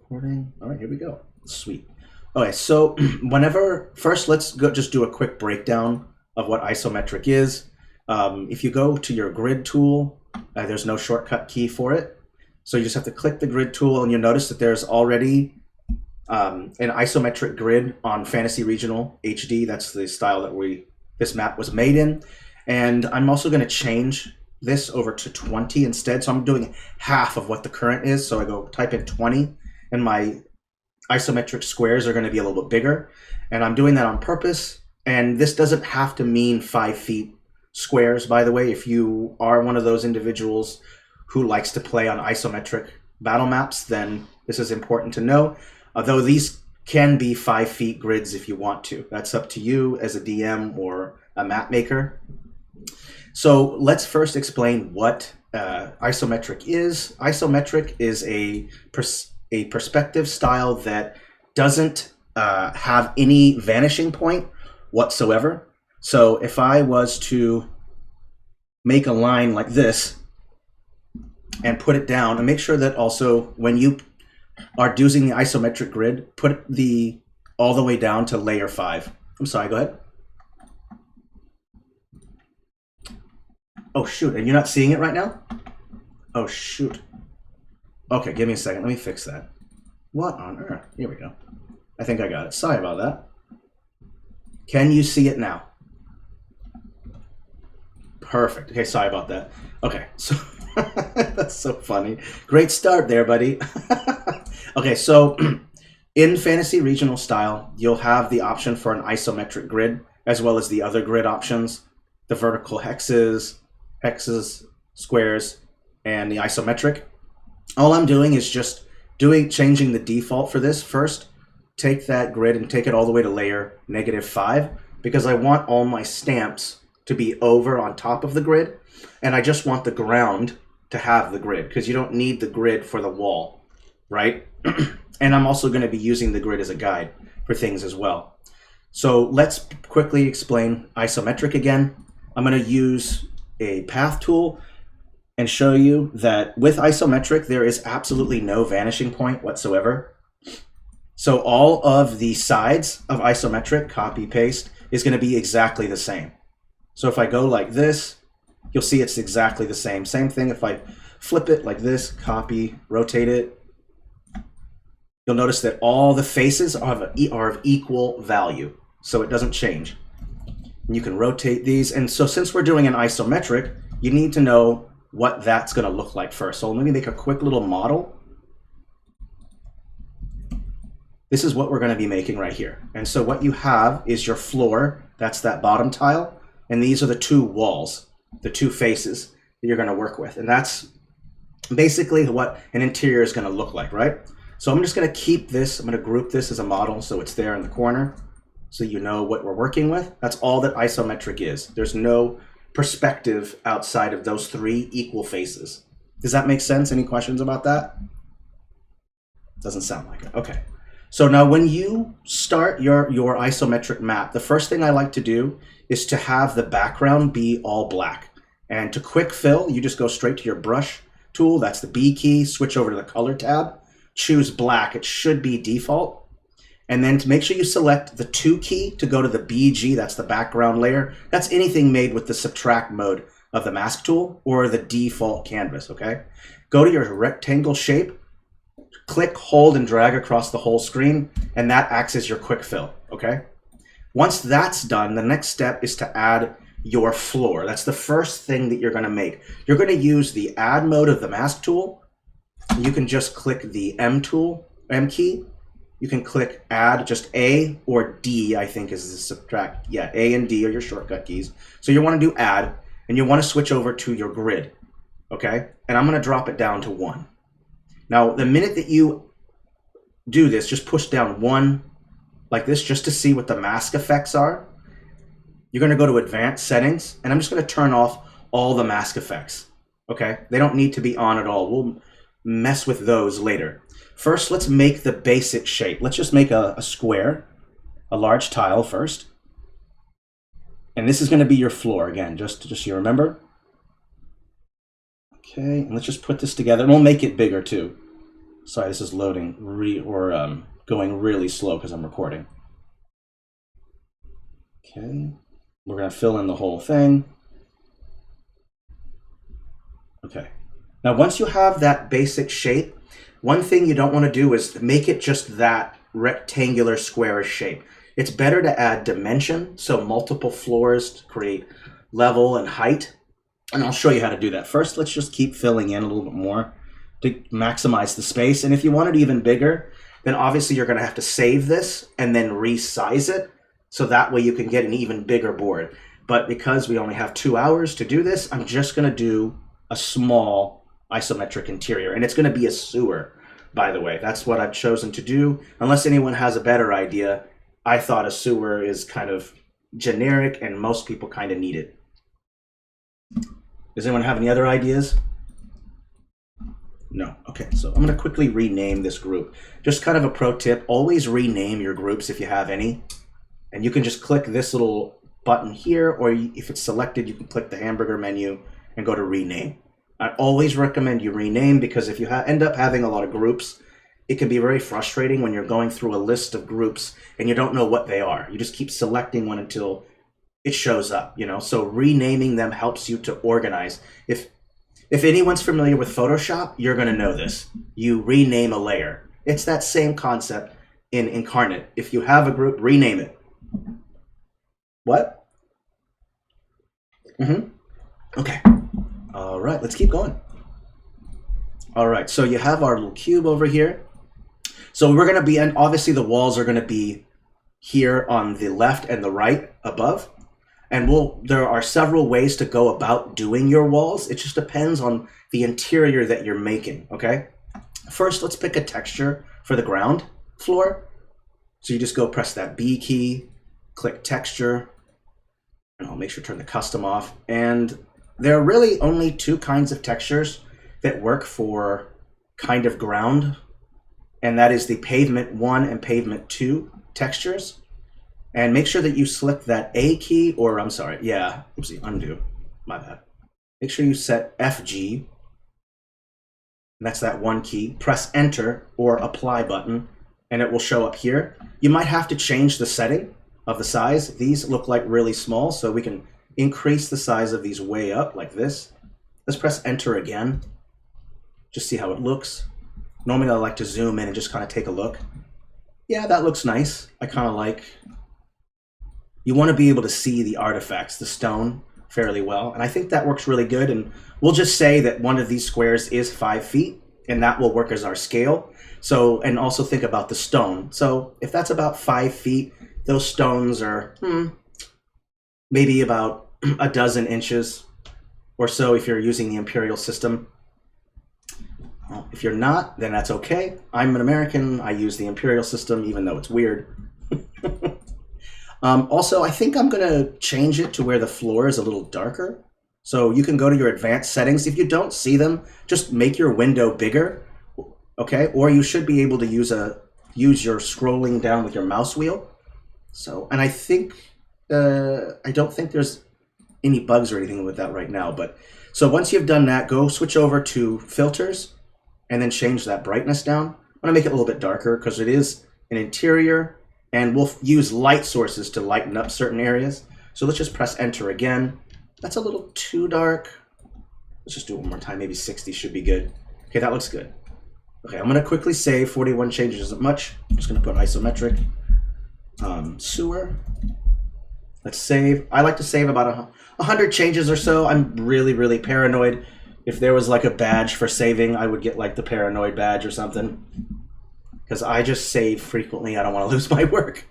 Recording. All right, here we go. Sweet. Okay, so first let's go just do a quick breakdown of what isometric is. If you go to your grid tool, there's no shortcut key for it. So you just have to click the grid tool and you'll notice that there's already an isometric grid on Fantasy Regional HD. That's the style that this map was made in. And I'm also going to change this over to 20 instead. So I'm doing half of what the current is. So I go type in 20 and my isometric squares are going to be a little bit bigger. And I'm doing that on purpose. And this doesn't have to mean 5 feet squares, by the way. If you are one of those individuals who likes to play on isometric battle maps, then this is important to know. Although these can be 5 feet grids if you want to. That's up to you as a DM or a map maker. So let's first explain what isometric is. Isometric is a perspective style that doesn't have any vanishing point whatsoever. So if I was to make a line like this and put it down, and make sure that also when you are using the isometric grid, put the all the way down to layer 5. I'm sorry, go ahead. Oh shoot, and you're not seeing it right now? Oh shoot. Okay, give me a second, let me fix that. What on earth? Here we go. I think I got it. Sorry about that. Can you see it now? Perfect. Okay, sorry about that. Okay, so that's so funny. Great start there, buddy. Okay, so in Fantasy Regional style, you'll have the option for an isometric grid, as well as the other grid options, the vertical hexes, squares, and the isometric. All I'm doing is just changing the default for this first. Take that grid and take it all the way to layer -5, because I want all my stamps to be over on top of the grid, and I just want the ground to have the grid, because you don't need the grid for the wall, right? And I'm also going to be using the grid as a guide for things as well. So let's quickly explain isometric again. I'm going to use a path tool and show you that with isometric, there is absolutely no vanishing point whatsoever. So all of the sides of isometric, copy, paste, is going to be exactly the same. So if I go like this, you'll see it's exactly the same. Same thing if I flip it like this, copy, rotate it. You'll notice that all the faces are of equal value, so it doesn't change. And you can rotate these. And so since we're doing an isometric, you need to know what that's going to look like first. So let me make a quick little model. This is what we're going to be making right here. And so what you have is your floor. That's that bottom tile. And these are the two walls, the two faces that you're going to work with. And that's basically what an interior is going to look like, right? So I'm just going to keep this. I'm going to group this as a model so it's there in the corner so you know what we're working with. That's all that isometric is. There's no perspective outside of those 3 equal faces. Does that make sense? Any questions about that? Doesn't sound like it. Okay. So now when you start your isometric map, the first thing I like to do is to have the background be all black. And to quick fill, you just go straight to your brush tool. That's the B key. Switch over to the color tab. Choose black. It should be default. And then to make sure you select the 2 key to go to the BG, that's the background layer. That's anything made with the subtract mode of the mask tool or the default canvas, okay? Go to your rectangle shape, click, hold, and drag across the whole screen, and that acts as your quick fill, okay? Once that's done, the next step is to add your floor. That's the first thing that you're gonna make. You're gonna use the add mode of the mask tool. You can just click the M key. You can click add, just A or D, I think is the subtract. Yeah, A and D are your shortcut keys. So you want to do add, and you want to switch over to your grid, okay? And I'm going to drop it down to 1. Now, the minute that you do this, just push down 1 like this just to see what the mask effects are. You're going to go to advanced settings, and I'm just going to turn off all the mask effects, okay? They don't need to be on at all. We'll mess with those later. First, let's make the basic shape. Let's just make a square, a large tile first. And this is going to be your floor again, just so you remember. Okay, and let's just put this together, and we'll make it bigger too. Sorry, this is loading going really slow because I'm recording. Okay, we're gonna fill in the whole thing. Okay, now once you have that basic shape, one thing you don't want to do is make it just that rectangular squarish shape. It's better to add dimension, so multiple floors to create level and height. And I'll show you how to do that. First, let's just keep filling in a little bit more to maximize the space. And if you want it even bigger, then obviously you're going to have to save this and then resize it. So that way you can get an even bigger board. But because we only have 2 hours to do this, I'm just going to do a small isometric interior. And it's going to be a sewer, by the way. That's what I've chosen to do. Unless anyone has a better idea, I thought a sewer is kind of generic and most people kind of need it. Does anyone have any other ideas? No. Okay, so I'm going to quickly rename this group. Just kind of a pro tip, always rename your groups if you have any. And you can just click this little button here, or if it's selected, you can click the hamburger menu and go to rename. I always recommend you rename because if you end up having a lot of groups, it can be very frustrating when you're going through a list of groups and you don't know what they are. You just keep selecting one until it shows up, you know, so renaming them helps you to organize. If anyone's familiar with Photoshop, you're going to know this. You rename a layer. It's that same concept in Incarnate. If you have a group, rename it. What? Okay. All right, let's keep going. All right, so you have our little cube over here. So we're going to be, and obviously the walls are going to be here on the left and the right above. And there are several ways to go about doing your walls. It just depends on the interior that you're making, okay? First, let's pick a texture for the ground floor. So you just go press that B key, click texture, and I'll make sure to turn the custom off. And there are really only 2 kinds of textures that work for kind of ground, and that is the pavement 1 and pavement 2 textures. And make sure that you select that A key, or I'm sorry, yeah, oopsie, undo, my bad. Make sure you set FG, and that's that 1 key. Press enter or apply button, and it will show up here. You might have to change the setting of the size. These look like really small, so we can increase the size of these way up like this. Let's press enter again, just see how it looks. Normally I like to zoom in and just kind of take a look. Yeah, that looks nice. I kind of like. You want to be able to see the artifacts, the stone, fairly well. And I think that works really good. And we'll just say that one of these squares is 5 feet, and that will work as our scale. So, and also think about the stone. So if that's about 5 feet, those stones are maybe about a dozen inches or so if you're using the imperial system. Well, if you're not, then that's okay. I'm an American. I use the imperial system, even though it's weird. Also, I think I'm going to change it to where the floor is a little darker. So you can go to your advanced settings. If you don't see them, just make your window bigger, okay? Or you should be able to use your scrolling down with your mouse wheel. So, and I think, I don't think there's any bugs or anything with that right now. But so once you've done that, go switch over to filters and then change that brightness down. I'm going to make it a little bit darker because it is an interior. And we'll use light sources to lighten up certain areas. So let's just press enter again. That's a little too dark. Let's just do it one more time. Maybe 60 should be good. Okay, that looks good. Okay, I'm going to quickly save. 41 changes isn't much. I'm just going to put isometric. Sewer. Let's save. I like to save about 100 changes or so. I'm really, really paranoid. If there was like a badge for saving, I would get like the paranoid badge or something. Because I just save frequently. I don't want to lose my work.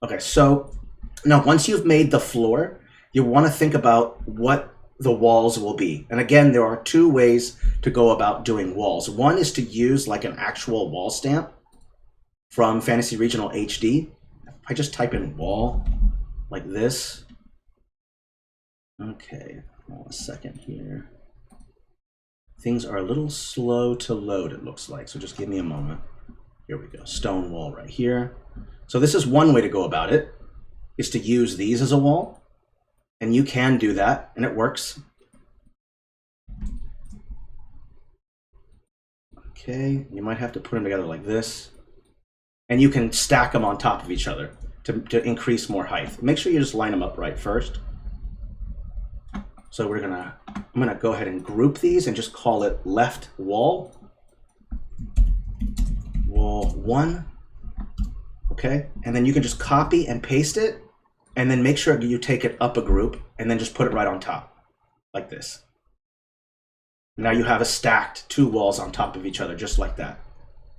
Okay, so now once you've made the floor, you want to think about what the walls will be. And again, there are 2 ways to go about doing walls. One is to use like an actual wall stamp from Fantasy Regional HD. I just type in wall like this. Okay, hold on a second here. Things are a little slow to load, it looks like, so just give me a moment. Here we go, stone wall right here. So this is one way to go about it, is to use these as a wall. And you can do that, and it works. Okay, you might have to put them together like this. And you can stack them on top of each other to increase more height. Make sure you just line them up right first. So I'm gonna go ahead and group these and just call it left wall. Wall 1. Okay, and then you can just copy and paste it, and then make sure you take it up a group and then just put it right on top, like this. Now you have a stacked 2 walls on top of each other, just like that.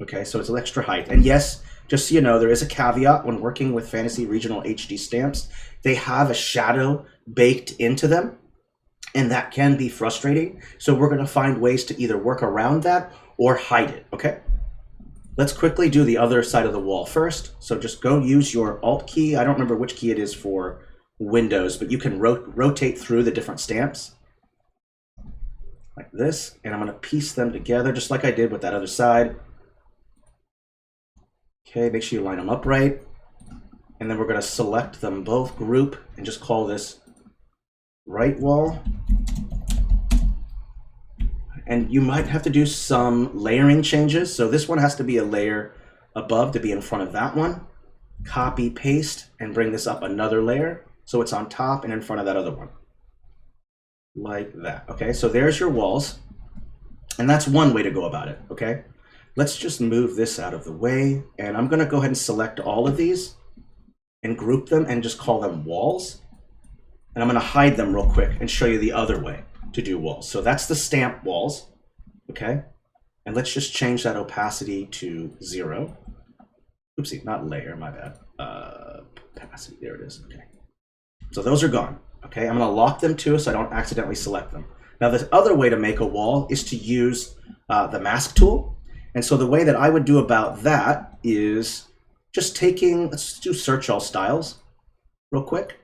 Okay, so it's an extra height. And yes, just so you know, there is a caveat when working with Fantasy Regional HD stamps. They have a shadow baked into them, and that can be frustrating. So we're gonna find ways to either work around that or hide it, okay? Let's quickly do the other side of the wall first. So just go use your Alt key. I don't remember which key it is for Windows, but you can rotate through the different stamps like this. And I'm gonna piece them together just like I did with that other side. Okay, make sure you line them up right. And then we're gonna select them both, group, and just call this right wall. And you might have to do some layering changes. So this one has to be a layer above to be in front of that one. Copy, paste, and bring this up another layer so it's on top and in front of that other one. Like that. Okay, so there's your walls. And that's one way to go about it, okay? Let's just move this out of the way. And I'm gonna go ahead and select all of these and group them and just call them walls. And I'm gonna hide them real quick and show you the other way to do walls. So that's the stamp walls, okay? And let's just change that opacity to 0. Oopsie, not layer, my bad. Opacity, there it is, okay. So those are gone, okay? I'm gonna lock them too so I don't accidentally select them. Now the other way to make a wall is to use the mask tool. And so the way that I would do about that is just taking, let's do search all styles real quick.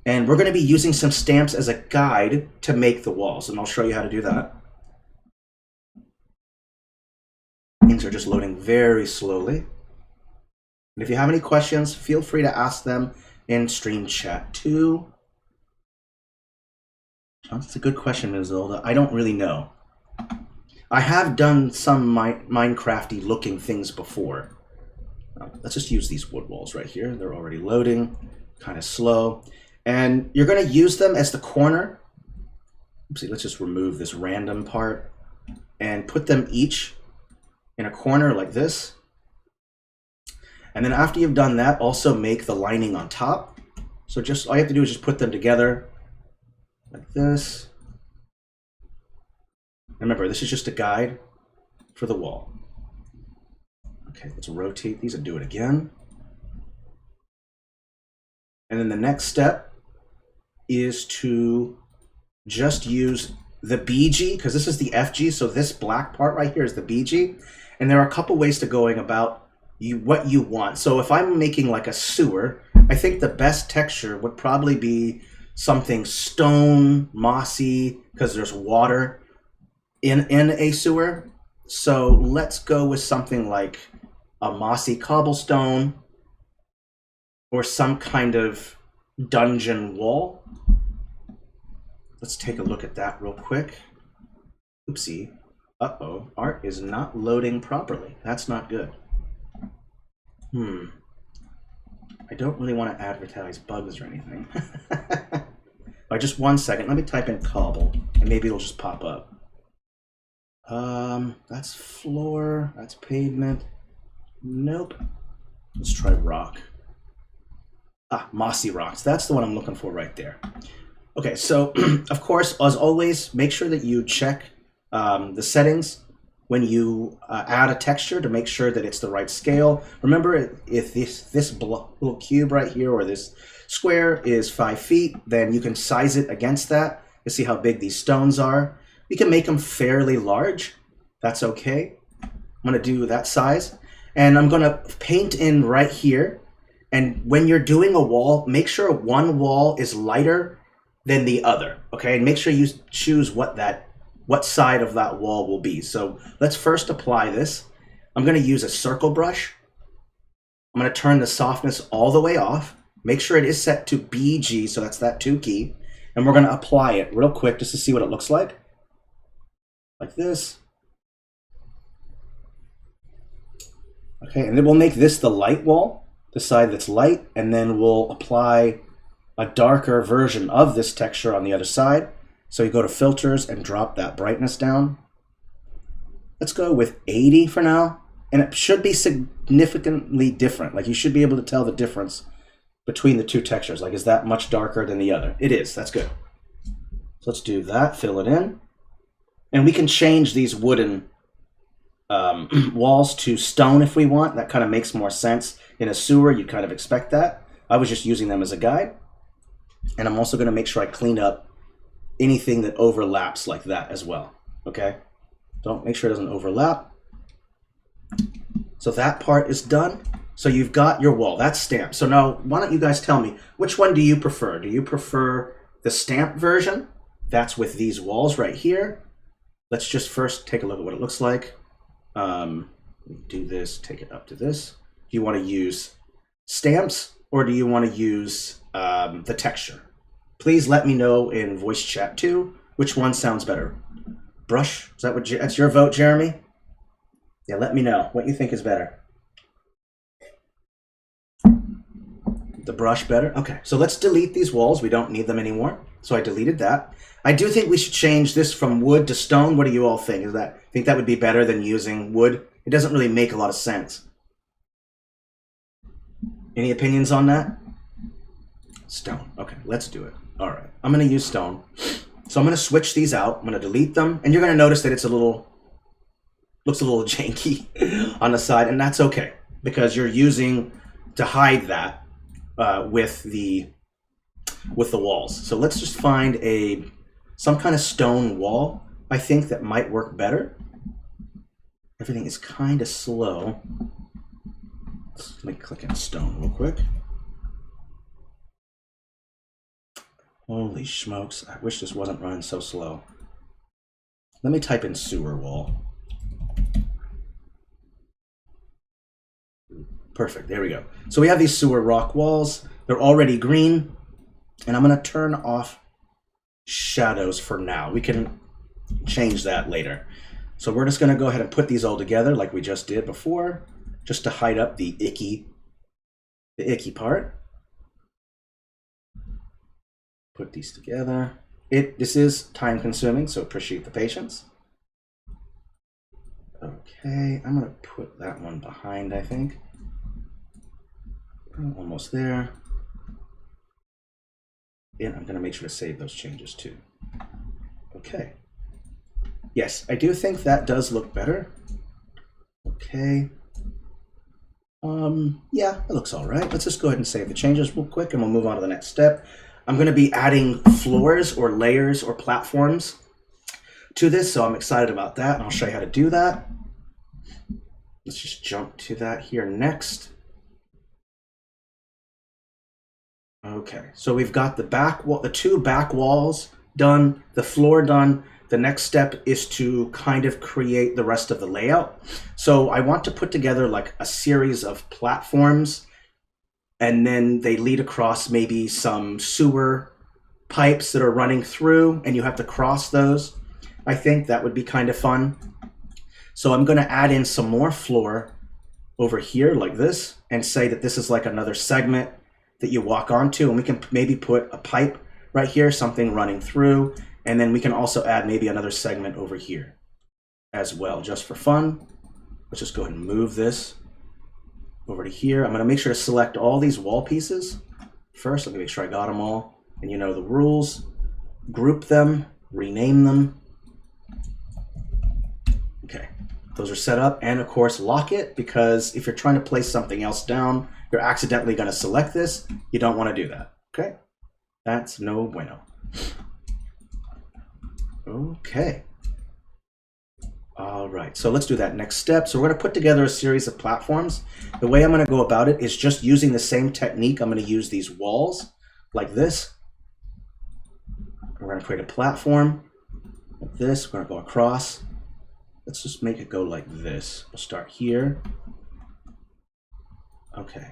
And we're going to be using some stamps as a guide to make the walls, and I'll show you how to do that. Things are just loading very slowly. And if you have any questions, feel free to ask them in stream chat too. That's a good question, Ms. Zolda. I don't really know. I have done some Minecrafty looking things before. Let's just use these wood walls right here. They're already loading, kind of slow. And you're going to use them as the corner. Oopsie, let's just remove this random part and put them each in a corner like this. And then after you've done that, also make the lining on top. So just all you have to do is just put them together like this. Remember, this is just a guide for the wall. Okay, let's rotate these and do it again. And then the next step is to just use the BG, because this is the FG, so this black part right here is the BG. And there are a couple ways to going about what you want. So if I'm making like a sewer, I think the best texture would probably be something stone, mossy, because there's water in a sewer. So let's go with something like a mossy cobblestone or some kind of dungeon wall. Let's take a look at that real quick. Oopsie. Uh-oh, art is not loading properly. That's not good. I don't really want to advertise bugs or anything. Just 1 second, let me type in cobble and maybe it'll just pop up. That's floor, that's pavement. Nope. Let's try rock. Mossy rocks. That's the one I'm looking for right there. Okay, so of course, as always, make sure that you check the settings when you add a texture to make sure that it's the right scale. Remember, if this little cube right here or this square is 5 feet, then you can size it against that to see how big these stones are. You can make them fairly large. That's okay. I'm going to do that size. And I'm going to paint in right here. And when you're doing a wall, make sure one wall is lighter than the other, okay? And make sure you choose what side of that wall will be. So let's first apply this. I'm gonna use a circle brush. I'm gonna turn the softness all the way off. Make sure it is set to BG, so that's that 2 key. And we're gonna apply it real quick just to see what it looks like. like this. Okay, and then we'll make this the light wall, the side that's light, and then we'll apply a darker version of this texture on the other side. So you go to filters and drop that brightness down. Let's go with 80 for now. And it should be significantly different. Like you should be able to tell the difference between the two textures. Like, is that much darker than the other? It is, that's good. So let's do that, fill it in. And we can change these wooden walls to stone if we want. That kind of makes more sense. In a sewer, you'd kind of expect that. I was just using them as a guide. And I'm also gonna make sure I clean up anything that overlaps like that as well, okay? Don't make sure it doesn't overlap. So that part is done. So you've got your wall, that's stamped. So now, why don't you guys tell me, which one do you prefer? Do you prefer the stamped version? That's with these walls right here. Let's just first take a look at what it looks like. Do this, take it up to this. Do you want to use stamps or do you want to use the texture? Please let me know in voice chat too, which one sounds better. Brush, is that what that's your vote, Jeremy? Yeah, let me know what you think is better. The brush better? Okay, so let's delete these walls. We don't need them anymore. So I deleted that. I do think we should change this from wood to stone. What do you all think? Think that would be better than using wood? It doesn't really make a lot of sense. Any opinions on that? Stone. Okay, let's do it. All right, I'm gonna use stone. So I'm gonna switch these out. I'm gonna delete them, and you're gonna notice that it's looks a little janky on the side, and that's okay because you're using to hide that with the walls. So let's just find some kind of stone wall. I think that might work better. Everything is kind of slow. Let me click in stone real quick. Holy smokes, I wish this wasn't running so slow. Let me type in sewer wall. Perfect, there we go. So we have these sewer rock walls. They're already green. And I'm gonna turn off shadows for now. We can change that later. So we're just gonna go ahead and put these all together like we just did before, just to hide up the icky part. Put these together. This is time consuming, so appreciate the patience. Okay, I'm gonna put that one behind, I think. Almost there. And I'm gonna make sure to save those changes too. Okay. Yes, I do think that does look better. Okay. Yeah, it looks all right. Let's just go ahead and save the changes real quick and we'll move on to the next step. I'm gonna be adding floors or layers or platforms to this, so I'm excited about that, and I'll show you how to do that. Let's just jump to that here next. Okay, so we've got the two back walls done, the floor done. The next step is to kind of create the rest of the layout. So I want to put together like a series of platforms, and then they lead across maybe some sewer pipes that are running through, and you have to cross those. I think that would be kind of fun. So I'm going to add in some more floor over here like this, and say that this is like another segment that you walk onto, and we can maybe put a pipe right here, something running through, and then we can also add maybe another segment over here as well, just for fun. Let's just go ahead and move this over to here. I'm going to make sure to select all these wall pieces first. Let me make sure I got them all, and you know the rules. Group them, rename them. Okay, those are set up, and of course lock it, because if you're trying to place something else down, you're accidentally going to select this. You don't want to do that. Okay, that's no bueno. Okay. All right, so let's do that next step. So we're going to put together a series of platforms. The way I'm going to go about it is just using the same technique. I'm going to use these walls like this. We're going to create a platform like this. We're going to go across. Let's just make it go like this. We'll start here. Okay.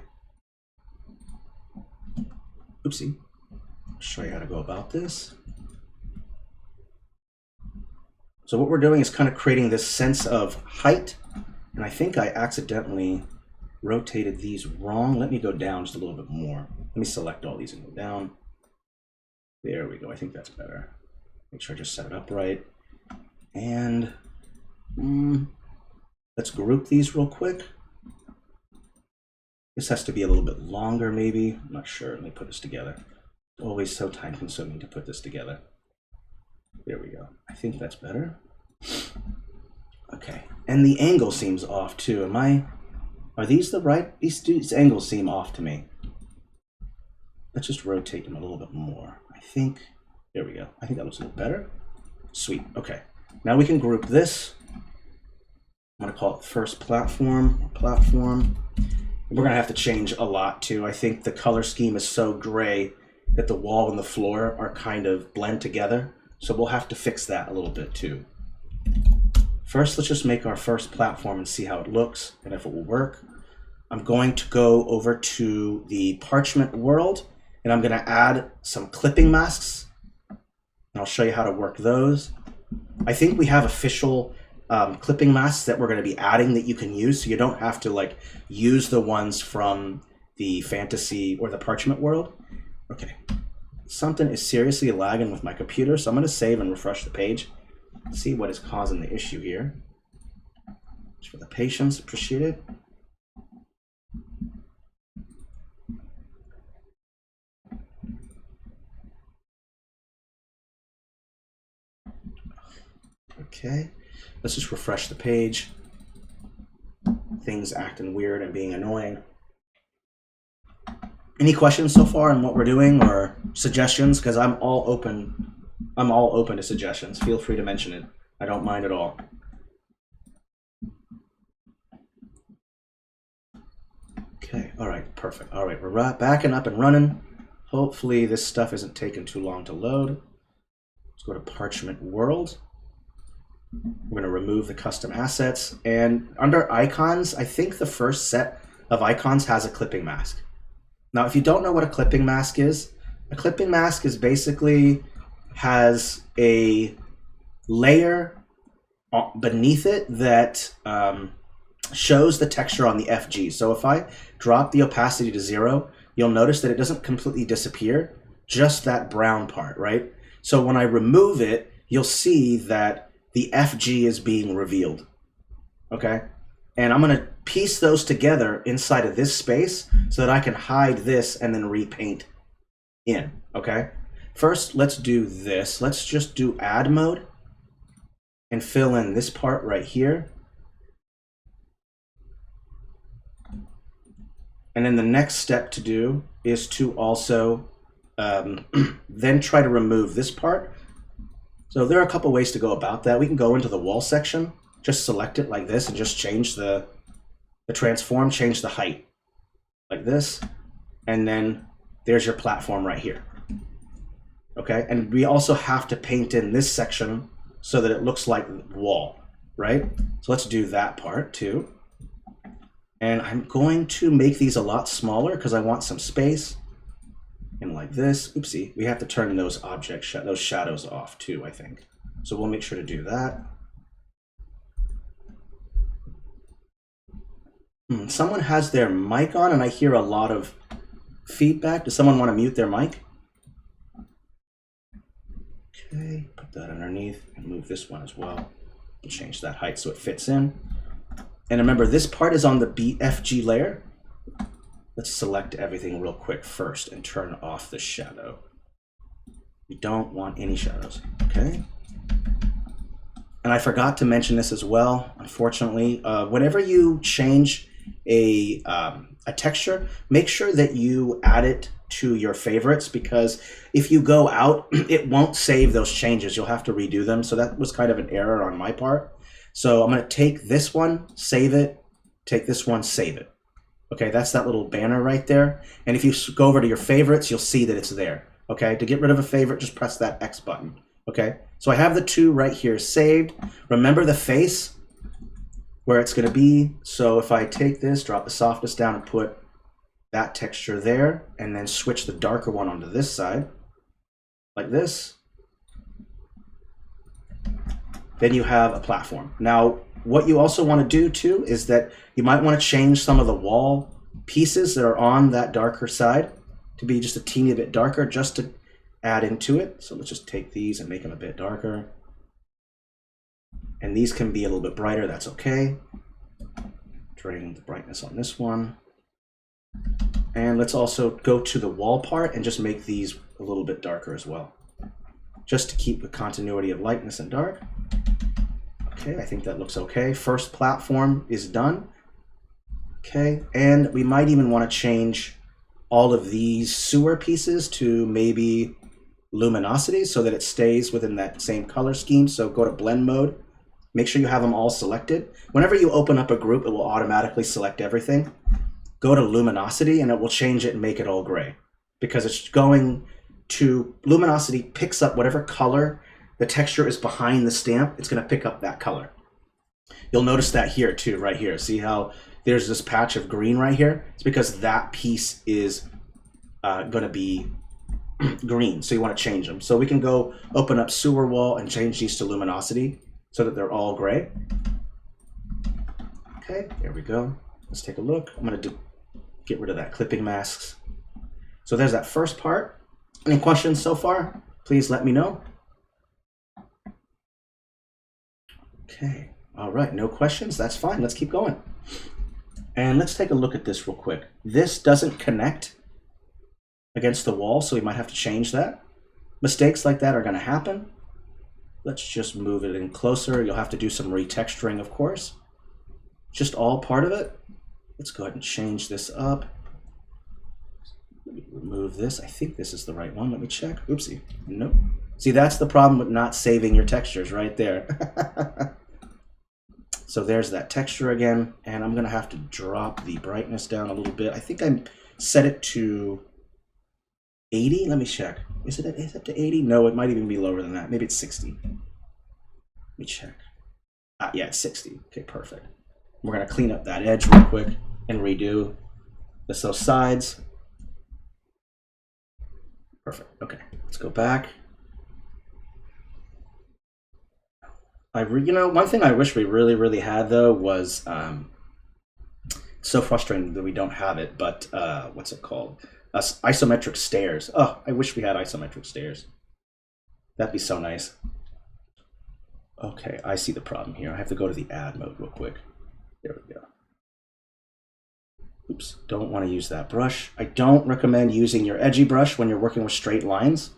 Oopsie. I'll show you how to go about this. So what we're doing is kind of creating this sense of height. And I think I accidentally rotated these wrong. Let me go down just a little bit more. Let me select all these and go down. There we go. I think that's better. Make sure I just set it up right. And let's group these real quick. This has to be a little bit longer, maybe. I'm not sure. Let me put this together. It's always so time consuming to put this together. There we go. I think that's better. Okay. And the angle seems off too. Are these the right? These angles seem off to me. Let's just rotate them a little bit more. I think, there we go. I think that looks a little better. Sweet. Okay. Now we can group this. I'm going to call it first platform. We're going to have to change a lot too. I think the color scheme is so gray that the wall and the floor are kind of blend together. So we'll have to fix that a little bit too. First, let's just make our first platform and see how it looks and if it will work. I'm going to go over to the parchment world and I'm going to add some clipping masks. And I'll show you how to work those. I think we have official clipping masks that we're going to be adding that you can use, so you don't have to like use the ones from the fantasy or the parchment world. Okay, something is seriously lagging with my computer, so I'm going to save and refresh the page. See what is causing the issue here. Just for the patience, appreciate it. Okay, let's just refresh the page. Things acting weird and being annoying. Any questions so far on what we're doing or suggestions? Because I'm all open to suggestions. Feel free to mention it. I don't mind at all. Okay, all right, perfect. All right, we're backing up and running. Hopefully this stuff isn't taking too long to load. Let's go to Parchment World. We're going to remove the custom assets. And under icons, I think the first set of icons has a clipping mask. Now, if you don't know what a clipping mask is basically has a layer beneath it that shows the texture on the FG. So if I drop the opacity to 0, you'll notice that it doesn't completely disappear, just that brown part, right? So when I remove it, you'll see that the FG is being revealed, okay? And I'm gonna piece those together inside of this space so that I can hide this and then repaint in, okay? First, let's do this. Let's just do add mode and fill in this part right here. And then the next step to do is to also then try to remove this part. So there are a couple ways to go about that. We can go into the wall section, just select it like this and just change the transform, change the height like this. And then there's your platform right here. Okay, and we also have to paint in this section so that it looks like wall, right? So let's do that part too. And I'm going to make these a lot smaller because I want some space. And like this, oopsie, we have to turn those those shadows off too, I think. So we'll make sure to do that. Someone has their mic on and I hear a lot of feedback. Does someone want to mute their mic? Okay, put that underneath and move this one as well. And change that height so it fits in. And remember, this part is on the BFG layer. Let's select everything real quick first and turn off the shadow. You don't want any shadows, okay? And I forgot to mention this as well, unfortunately. Whenever you change a texture, make sure that you add it to your favorites, because if you go out, it won't save those changes. You'll have to redo them. So that was kind of an error on my part. So I'm going to take this one, save it, take this one, save it. Okay, that's that little banner right there. And if you go over to your favorites, you'll see that it's there. Okay, to get rid of a favorite, just press that X button. Okay, so I have the two right here saved. Remember the face where it's going to be. So if I take this, drop the softness down and put that texture there, and then switch the darker one onto this side, like this. then you have a platform. Now, what you also want to do too is that you might want to change some of the wall pieces that are on that darker side to be just a teeny bit darker, just to add into it. So let's just take these and make them a bit darker. And these can be a little bit brighter, that's okay. Drain the brightness on this one. And let's also go to the wall part and just make these a little bit darker as well, just to keep the continuity of lightness and dark. Okay, I think that looks okay. First platform is done. Okay, and we might even want to change all of these sewer pieces to maybe luminosity so that it stays within that same color scheme. So go to blend mode. Make sure you have them all selected. Whenever you open up a group, it will automatically select everything. Go to luminosity and it will change it and make it all gray, because it's going to, luminosity picks up whatever color the texture is behind the stamp. It's going to pick up that color. You'll notice that here too, right here. See how there's this patch of green right here? It's because that piece is going to be green, so you want to change them. So we can go open up sewer wall and change these to luminosity so that they're all gray. Okay, there we go. Let's take a look. I'm going to get rid of that clipping masks. So there's that first part. Any questions so far? Please let me know. Okay, all right, no questions, that's fine. Let's keep going. And let's take a look at this real quick. This doesn't connect against the wall, so we might have to change that. Mistakes like that are going to happen. Let's just move it in closer. You'll have to do some retexturing, of course. Just all part of it. Let's go ahead and change this up. Let me remove this. I think this is the right one. Let me check. Oopsie. Nope. See, that's the problem with not saving your textures right there. So there's that texture again, and I'm going to have to drop the brightness down a little bit. I think I set it to 80. Let me check. Is it to 80? No, it might even be lower than that. Maybe it's 60. Let me check. Yeah, it's 60. Okay, perfect. We're going to clean up that edge real quick and redo those sides. Perfect. Okay, let's go back. You know, one thing I wish we really had though was so frustrating that we don't have it. But what's it called? Isometric stairs. Oh, I wish we had isometric stairs. That'd be so nice. Okay, I see the problem here. I have to go to the add mode real quick. There we go. Oops, don't want to use that brush. I don't recommend using your edgy brush when you're working with straight lines.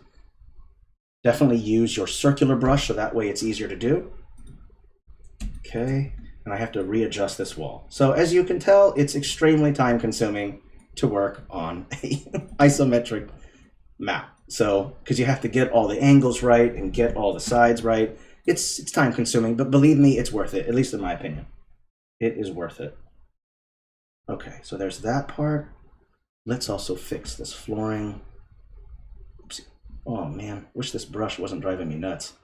Definitely use your circular brush, so that way it's easier to do. Okay, and I have to readjust this wall. So as you can tell, it's extremely time consuming to work on a isometric map. So, because you have to get all the angles right and get all the sides right. It's time consuming, but believe me, it's worth it, at least in my opinion. It is worth it. Okay, so there's that part. Let's also fix this flooring. Oopsie. Oh man, wish this brush wasn't driving me nuts.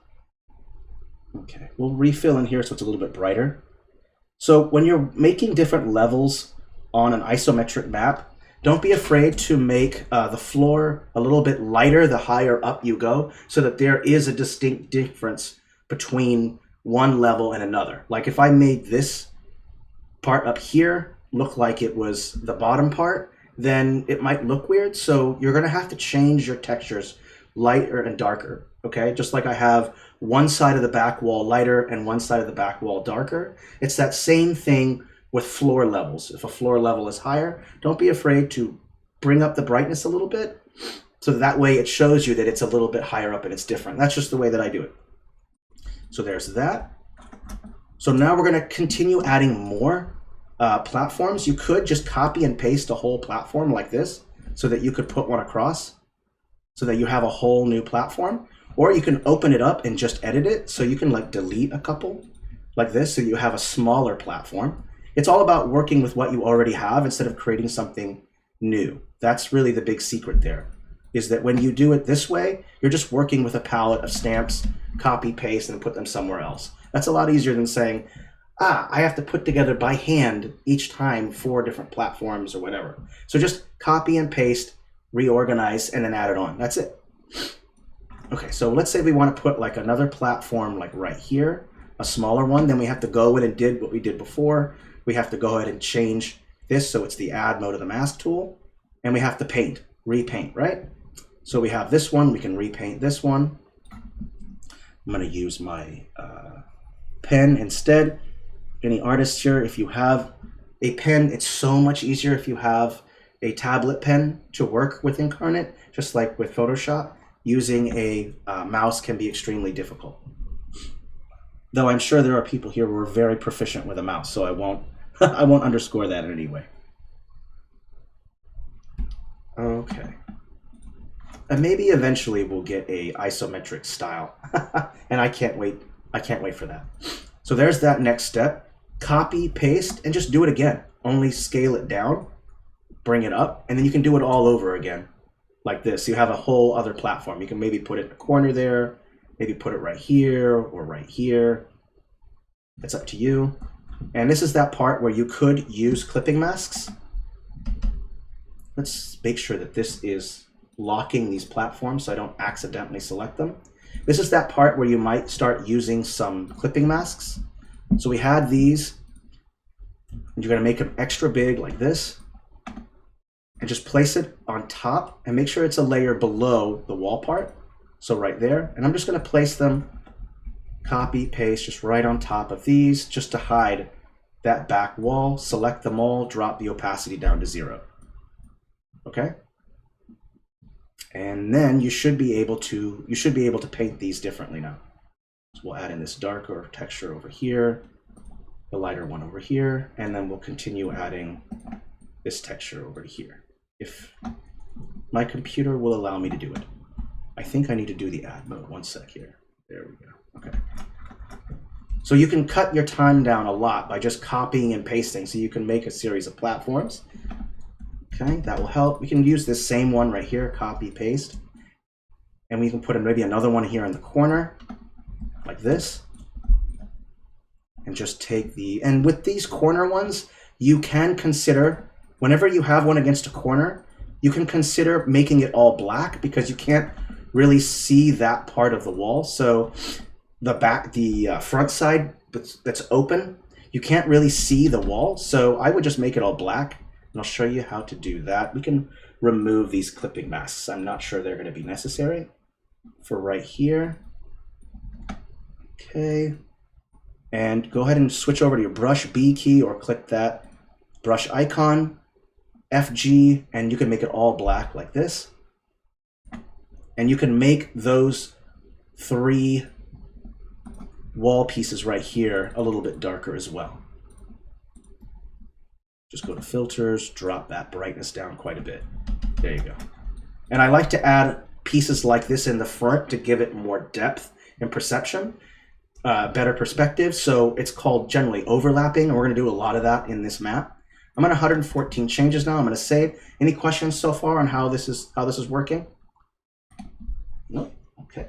Okay, we'll refill in here so it's a little bit brighter. So when you're making different levels on an isometric map, don't be afraid to make the floor a little bit lighter the higher up you go, so that there is a distinct difference between one level and another. Like if I made this part up here look like it was the bottom part, then it might look weird. So you're going to have to change your textures lighter and darker. Okay, just like I have one side of the back wall lighter and one side of the back wall darker. It's that same thing with floor levels. If a floor level is higher, don't be afraid to bring up the brightness a little bit, so that way it shows you that it's a little bit higher up and it's different. That's just the way that I do it. So there's that. So now we're going to continue adding more platforms. You could just copy and paste a whole platform like this so that you could put one across so that you have a whole new platform. Or you can open it up and just edit it, so you can like delete a couple like this so you have a smaller platform. It's all about working with what you already have instead of creating something new. That's really the big secret there, is that when you do it this way, you're just working with a palette of stamps, copy, paste, and put them somewhere else. That's a lot easier than saying, I have to put together by hand each time 4 different platforms or whatever. So just copy and paste, reorganize, and then add it on. That's it. Okay, so let's say we want to put like another platform like right here. a smaller one, then we have to go in and did what we did before. We have to go ahead and change this so it's the add mode of the mask tool, and we have to paint, repaint, right? So we have this one, we can repaint this one. I'm going to use my pen instead. Any artists here, if you have a pen, it's so much easier if you have a tablet pen to work with Incarnate, just like with Photoshop. Using a mouse can be extremely difficult. Though I'm sure there are people here who are very proficient with a mouse, so I won't I won't underscore that in any way. Okay. And maybe eventually we'll get a isometric style. And I can't wait. I can't wait for that. So there's that next step. Copy, paste, and just do it again. Only scale it down, bring it up, and then you can do it all over again like this. You have a whole other platform. You can maybe put it in a corner there, maybe put it right here or right here. It's up to you. And this is that part where you could use clipping masks. Let's make sure that this is locking these platforms so I don't accidentally select them. This is that part where you might start using some clipping masks. So we had these, and you're going to make them extra big like this, and just place it on top and make sure it's a layer below the wall part. So right there, and I'm just going to place them, copy, paste, just right on top of these, just to hide that back wall. Select them all, drop the opacity down to 0. Okay? And then you should be able to paint these differently now. So we'll add in this darker texture over here, the lighter one over here, and then we'll continue adding this texture over here, if my computer will allow me to do it. I think I need to do the add mode. One sec here. There we go. Okay. So you can cut your time down a lot by just copying and pasting, so you can make a series of platforms. Okay, that will help. We can use this same one right here, copy, paste, and we can put in maybe another one here in the corner, like this, and just take the, and with these corner ones, you can consider, whenever you have one against a corner, you can consider making it all black, because you can't really see that part of the wall. So the front side that's open, you can't really see the wall. So I would just make it all black, and I'll show you how to do that. We can remove these clipping masks. I'm not sure they're going to be necessary for right here. Okay, and go ahead and switch over to your brush B key, or click that brush icon, FG, and you can make it all black like this. And you can make those 3 wall pieces right here a little bit darker as well. Just go to filters, drop that brightness down quite a bit. There you go. And I like to add pieces like this in the front to give it more depth and perception, better perspective. So it's called generally overlapping, and we're going to do a lot of that in this map. I'm at 114 changes now. I'm going to save. Any questions so far on how this is working? No? Okay.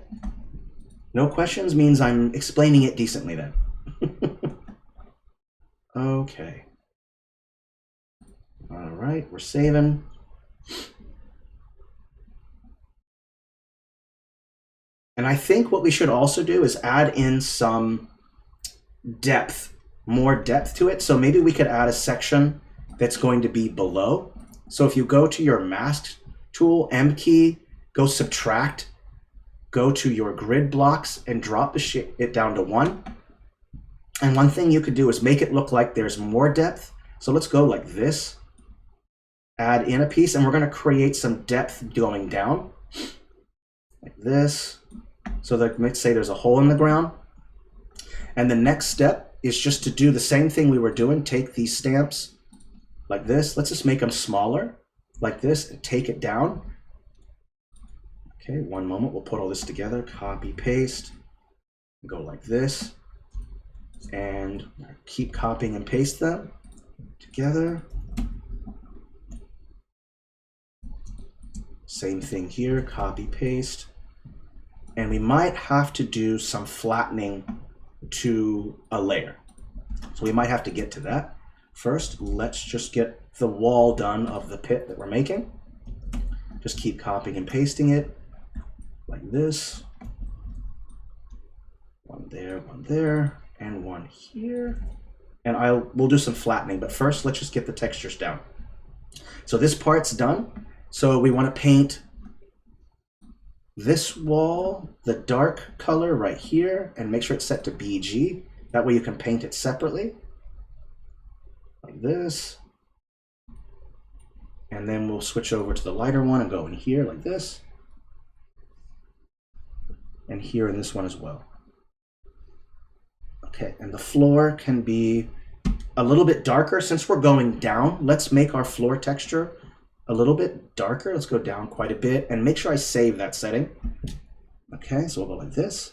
No questions means I'm explaining it decently then. Okay. All right, we're saving. And I think what we should also do is add in some depth, more depth to it. So maybe we could add a section that's going to be below. So if you go to your mask tool, M key, go subtract, go to your grid blocks and drop it down to 1. And one thing you could do is make it look like there's more depth. So let's go like this. Add in a piece, and we're going to create some depth going down like this. So that, let's say there's a hole in the ground. And the next step is just to do the same thing we were doing. Take these stamps like this. Let's just make them smaller like this and take it down. Okay, one moment. We'll put all this together. Copy, paste. Go like this. And keep copying and paste them together. Same thing here, copy, paste. And we might have to do some flattening to a layer. So we might have to get to that. First, let's just get the wall done of the pit that we're making. Just keep copying and pasting it like this. One there, and one here. And we'll do some flattening, but first let's just get the textures down. So this part's done. So we want to paint this wall, the dark color right here, and make sure it's set to BG. That way you can paint it separately, like this. And then we'll switch over to the lighter one and go in here like this. And here in this one as well. Okay, and the floor can be a little bit darker. Since we're going down, let's make our floor texture a little bit darker. Let's go down quite a bit and make sure I save that setting. Okay, so we'll go like this.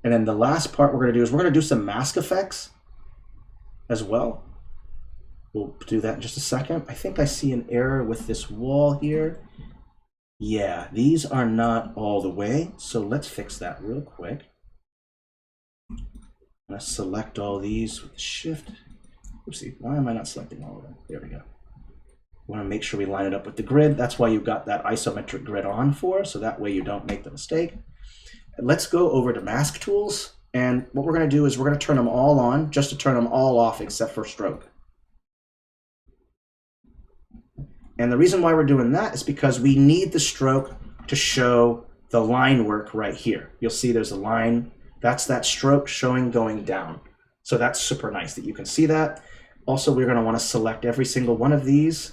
And then the last part we're going to do is we're going to do some mask effects as well. We'll do that in just a second. I think I see an error with this wall here. Yeah, these are not all the way. So let's fix that real quick. I'm going to select all these with Shift. Oopsie, why am I not selecting all of them? There we go. We want to make sure we line it up with the grid. That's why you've got that isometric grid on for, so that way you don't make the mistake. Let's go over to mask tools. And what we're going to do is we're going to turn them all on just to turn them all off except for stroke. And the reason why we're doing that is because we need the stroke to show the line work right here. You'll see there's a line. That's that stroke showing going down. So that's super nice that you can see that. Also, we're going to want to select every single one of these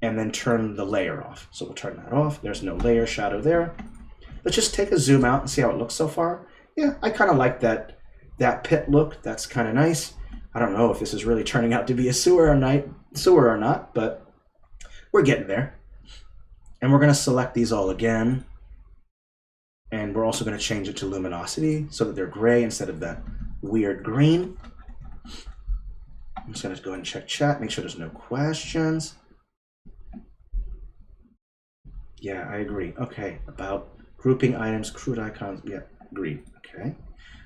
and then turn the layer off. So we'll turn that off. There's no layer shadow there. Let's just take a zoom out and see how it looks so far. Yeah, I kind of like that pit look. That's kind of nice. I don't know if this is really turning out to be a sewer or not, but we're getting there. And we're going to select these all again. And we're also going to change it to luminosity so that they're gray instead of that weird green. I'm just going to go ahead and check chat, make sure there's no questions. Yeah, I agree. Okay, about grouping items, crude icons. Yeah, agreed. Okay.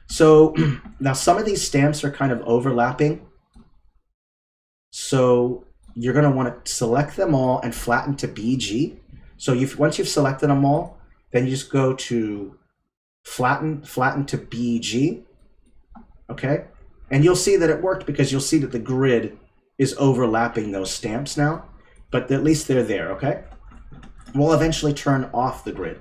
So now some of these stamps are kind of overlapping. So you're going to want to select them all and flatten to BG. So once you've selected them all, then you just go to flatten to BG. Okay. And you'll see that it worked because you'll see that the grid is overlapping those stamps now, but at least they're there. Okay. We'll eventually turn off the grid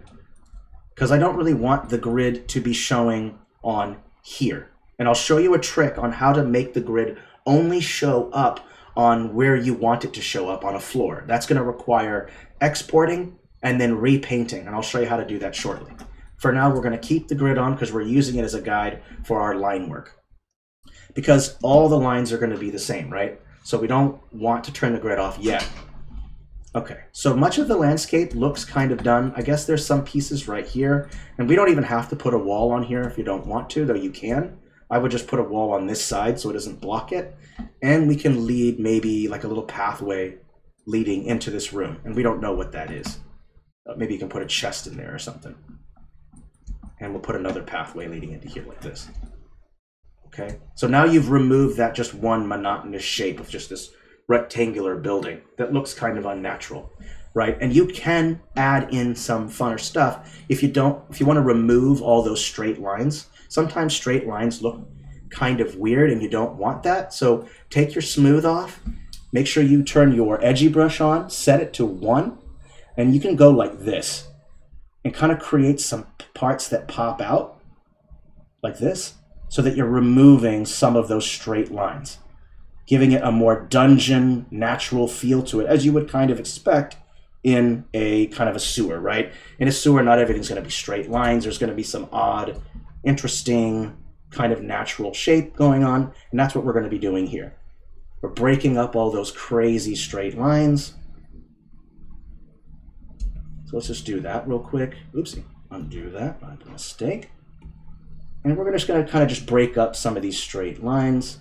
because I don't really want the grid to be showing on here. And I'll show you a trick on how to make the grid only show up on where you want it to show up on a floor. That's going to require exporting and then repainting. And I'll show you how to do that shortly. For now, we're going to keep the grid on because we're using it as a guide for our line work. Because all the lines are going to be the same, right? So we don't want to turn the grid off yet. Okay, so much of the landscape looks kind of done. I guess there's some pieces right here, and we don't even have to put a wall on here if you don't want to, though you can. I would just put a wall on this side so it doesn't block it, and we can lead maybe like a little pathway leading into this room, and we don't know what that is. Maybe you can put a chest in there or something. And we'll put another pathway leading into here like this. Okay, so now you've removed that just one monotonous shape of just this rectangular building that looks kind of unnatural, right? And you can add in some funner stuff if you want to remove all those straight lines. Sometimes straight lines look kind of weird and you don't want that. So take your smooth off, make sure you turn your edgy brush on, set it to 1, and you can go like this and kind of create some parts that pop out like this so that you're removing some of those straight lines, giving it a more dungeon, natural feel to it, as you would kind of expect in a kind of a sewer, right? In a sewer, not everything's going to be straight lines. There's going to be some odd, interesting, kind of natural shape going on, and that's what we're going to be doing here. We're breaking up all those crazy straight lines. So let's just do that real quick. Oopsie, undo that, my mistake. And we're just going to kind of just break up some of these straight lines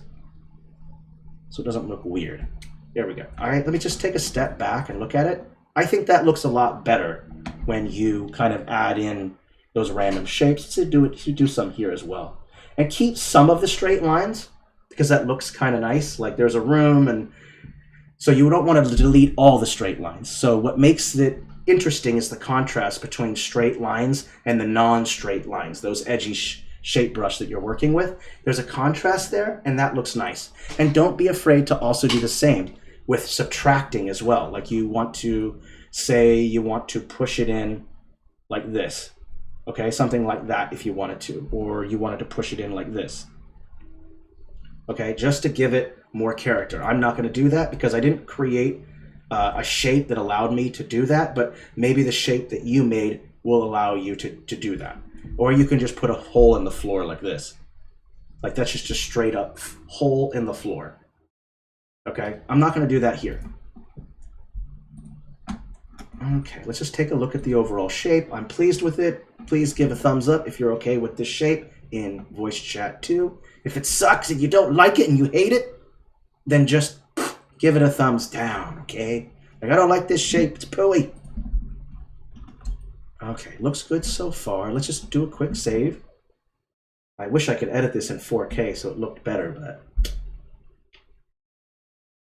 so it doesn't look weird. There we go. All right, let me just take a step back and look at it. I think that looks a lot better when you kind of add in those random shapes. Let's do some here as well. And keep some of the straight lines because that looks kind of nice. Like there's a room, and so you don't want to delete all the straight lines. So what makes it interesting is the contrast between straight lines and the non-straight lines, those edgy shape brush that you're working with. There's a contrast there, and that looks nice. And don't be afraid to also do the same with subtracting as well. Like you want to say you want to push it in like this, okay? Something like that if you wanted to, or you wanted to push it in like this, okay? Just to give it more character. I'm not gonna do that because I didn't create a shape that allowed me to do that, but maybe the shape that you made will allow you to do that. Or you can just put a hole in the floor like this. Like that's just a straight up hole in the floor. Okay, I'm not gonna do that here. Okay, let's just take a look at the overall shape. I'm pleased with it. Please give a thumbs up if you're okay with this shape in voice chat too. If it sucks and you don't like it and you hate it, then just give it a thumbs down, okay? Like, I don't like this shape, it's pooey. Okay, looks good so far. Let's just do a quick save. I wish I could edit this in 4K so it looked better, but...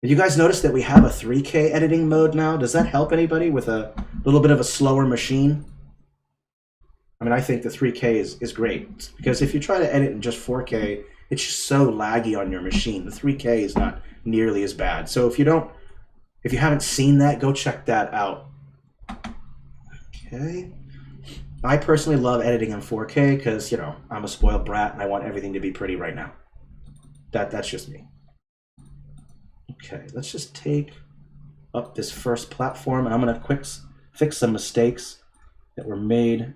Did you guys notice that we have a 3K editing mode now? Does that help anybody with a little bit of a slower machine? I mean, I think the 3K is great, because if you try to edit in just 4K, it's just so laggy on your machine. The 3K is not nearly as bad. So if you haven't seen that, go check that out. Okay. I personally love editing in 4K because, you know, I'm a spoiled brat and I want everything to be pretty right now. That's just me. Okay, let's just take up this first platform, and I'm going to fix some mistakes that were made.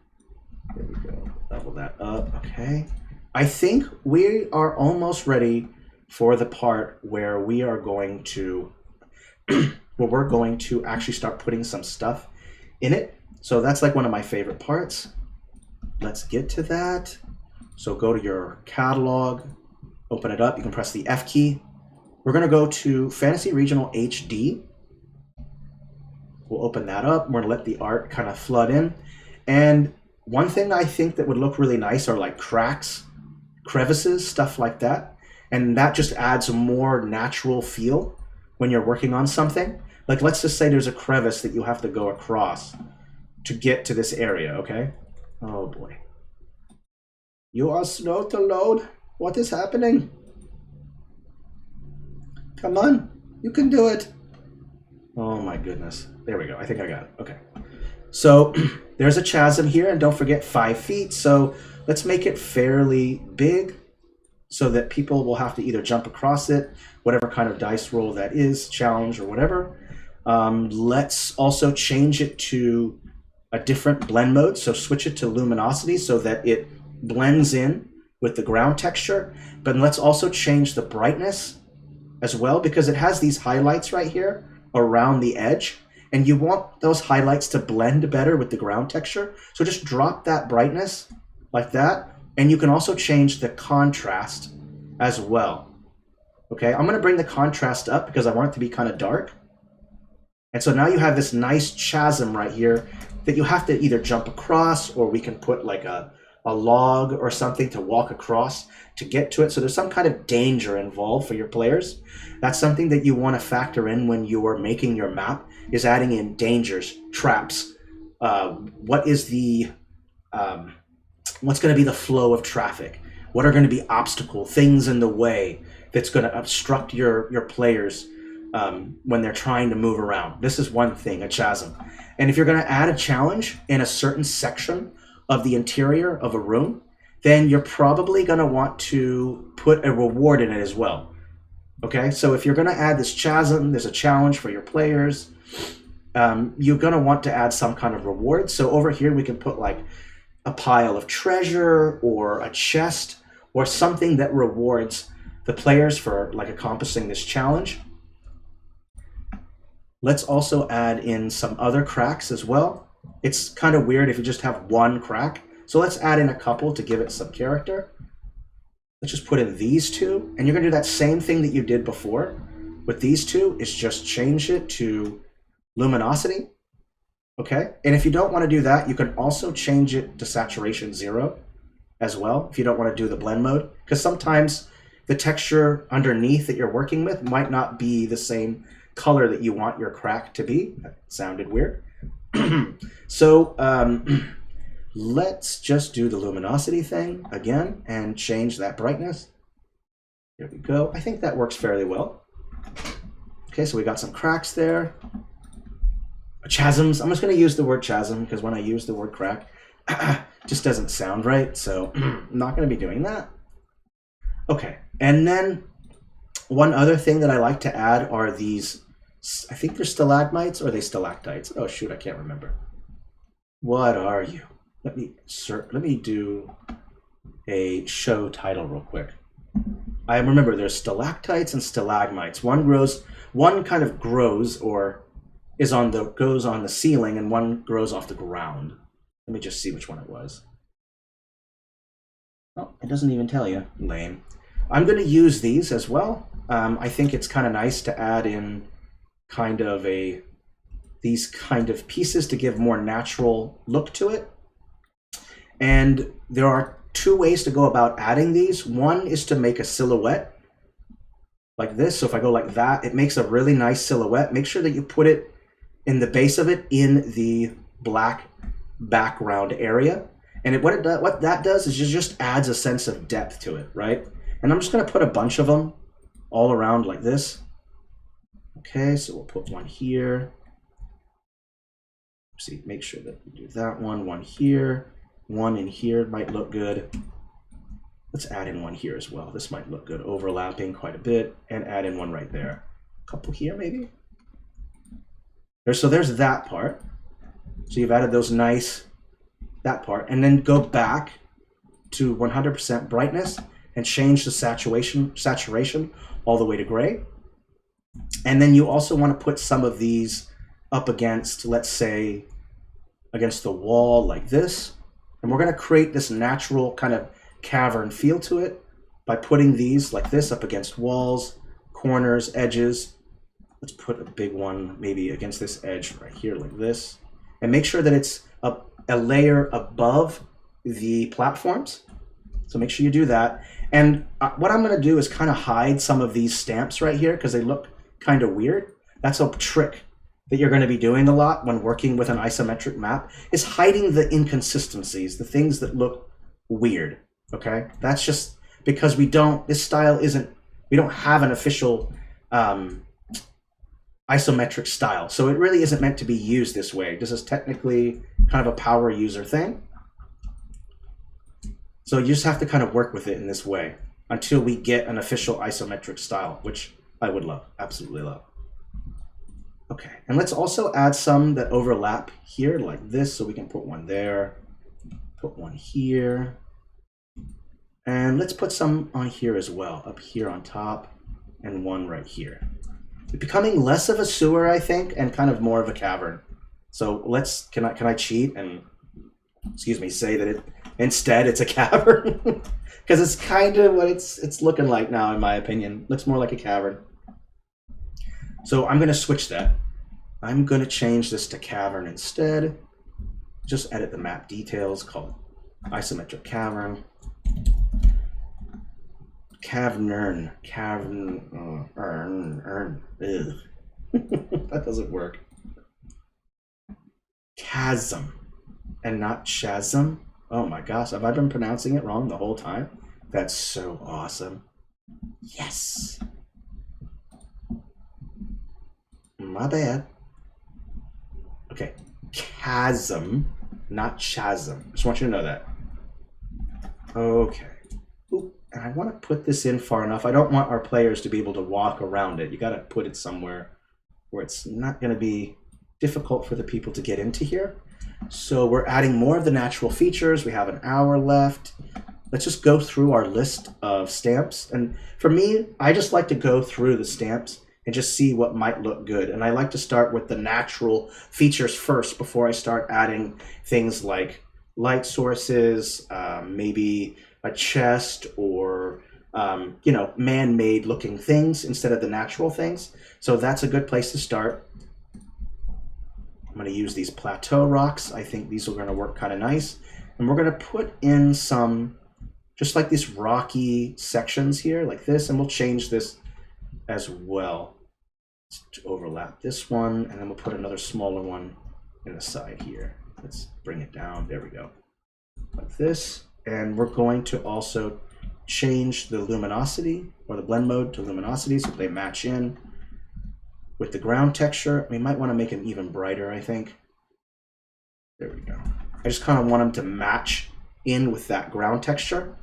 There we go. Level that up. Okay. I think we are almost ready for the part where we are going to we're going to actually start putting some stuff in it. So that's like one of my favorite parts. Let's get to that. So go to your catalog, open it up. You can press the F key. We're going to go to Fantasy Regional HD. We'll open that up. We're going to let the art kind of flood in. And one thing I think that would look really nice are like cracks, crevices, stuff like that. And that just adds a more natural feel when you're working on something. Like, let's just say there's a crevice that you have to go across to get to this area, okay? Oh boy. You are slow to load. What is happening? Come on, you can do it. Oh my goodness. There we go. I think I got it. Okay. So there's a chasm here, and don't forget 5 feet. So let's make it fairly big so that people will have to either jump across it, whatever kind of dice roll that is, challenge or whatever. Let's also change it to a different blend mode. So switch it to luminosity so that it blends in with the ground texture. But let's also change the brightness as well, because it has these highlights right here around the edge, and you want those highlights to blend better with the ground texture. So just drop that brightness like that, and you can also change the contrast as well. Okay, I'm going to bring the contrast up because I want it to be kind of dark. And so now you have this nice chasm right here that you have to either jump across, or we can put like a log or something to walk across to get to it. So there's some kind of danger involved for your players. That's something that you want to factor in when you are making your map, is adding in dangers, traps. What is the what's going to be the flow of traffic? What are going to be obstacle things in the way that's going to obstruct your players when they're trying to move around? This is one thing, a chasm. And if you're going to add a challenge in a certain section of the interior of a room, then you're probably going to want to put a reward in it as well. Okay, so if you're going to add this chasm, there's a challenge for your players, you're going to want to add some kind of reward. So over here we can put like a pile of treasure or a chest or something that rewards the players for like accomplishing this challenge. Let's also add in some other cracks as well. It's kind of weird if you just have one crack. So let's add in a couple to give it some character. Let's just put in these two, and you're going to do that same thing that you did before with these two, is just change it to luminosity. Okay, and if you don't want to do that, you can also change it to saturation 0 as well if you don't want to do the blend mode, because sometimes the texture underneath that you're working with might not be the same color that you want your crack to be. That sounded weird. So Let's just do the luminosity thing again and change that brightness. There we go. I think that works fairly well. Okay, so we got some cracks there. Chasms. I'm just going to use the word chasm because when I use the word crack, it just doesn't sound right. So I'm not going to be doing that. Okay, and then one other thing that I like to add are these, I think they're stalagmites or are they stalactites? Oh shoot, I can't remember. What are you? Let me do a show title real quick. I remember there's stalactites and stalagmites. One kind of grows or goes on the ceiling, and one grows off the ground. Let me just see which one it was. Oh, it doesn't even tell you. Lame. I'm going to use these as well. I think it's kind of nice to add in these kind of pieces to give more natural look to it. And there are two ways to go about adding these. One is to make a silhouette like this. So if I go like that, it makes a really nice silhouette. Make sure that you put it in the base of it in the black background area. And what that does is it just adds a sense of depth to it, right? And I'm just going to put a bunch of them all around like this. Okay, so we'll put one here. See, make sure that we do that one here. One in here might look good. Let's add in one here as well. This might look good, overlapping quite a bit, and add in one right there. A couple here maybe. So there's that part. So you've added those that part, and then go back to 100% brightness and change the saturation all the way to gray. And then you also want to put some of these up against, let's say, against the wall like this. And we're going to create this natural kind of cavern feel to it by putting these like this up against walls, corners, edges. Let's put a big one maybe against this edge right here like this. And make sure that it's a layer above the platforms. So make sure you do that. And what I'm going to do is kind of hide some of these stamps right here because they look kind of weird. That's a trick that you're going to be doing a lot when working with an isometric map, is hiding the inconsistencies, the things that look weird, okay? That's just because we don't have an official isometric style. So it really isn't meant to be used this way. This is technically kind of a power user thing. So you just have to kind of work with it in this way until we get an official isometric style, which I would love, absolutely love. Okay, and let's also add some that overlap here like this, so we can put one there, put one here, and let's put some on here as well, up here on top, and one right here. It's becoming less of a sewer, I think, and kind of more of a cavern. So can I cheat and, excuse me, say that instead it's a cavern? Because it's kind of what it's looking like now, in my opinion. Looks more like a cavern. So I'm going to switch that. I'm going to change this to cavern instead. Just edit the map details, call it isometric cavern. Cavern. That doesn't work. Chasm and not chasm. Oh my gosh, have I been pronouncing it wrong the whole time? That's so awesome. Yes. My bad. Okay, chasm, not chasm. Just want you to know that. Okay. Ooh, and I want to put this in far enough. I don't want our players to be able to walk around it. You got to put it somewhere where it's not going to be difficult for the people to get into here. So we're adding more of the natural features. We have an hour left. Let's just go through our list of stamps. And for me, I just like to go through the stamps and just see what might look good. And I like to start with the natural features first before I start adding things like light sources, maybe a chest, or man-made looking things instead of the natural things. So that's a good place to start. I'm going to use these plateau rocks. I think these are going to work kind of nice. And we're going to put in some, just like these rocky sections here, like this, and we'll change this as well to overlap this one, and then we'll put another smaller one in the side here. Let's bring it down. There we go. like this. And we're going to also change the luminosity or the blend mode to luminosity so they match in with the ground texture. We might want to make them even brighter, I think. There we go. I just kind of want them to match in with that ground texture.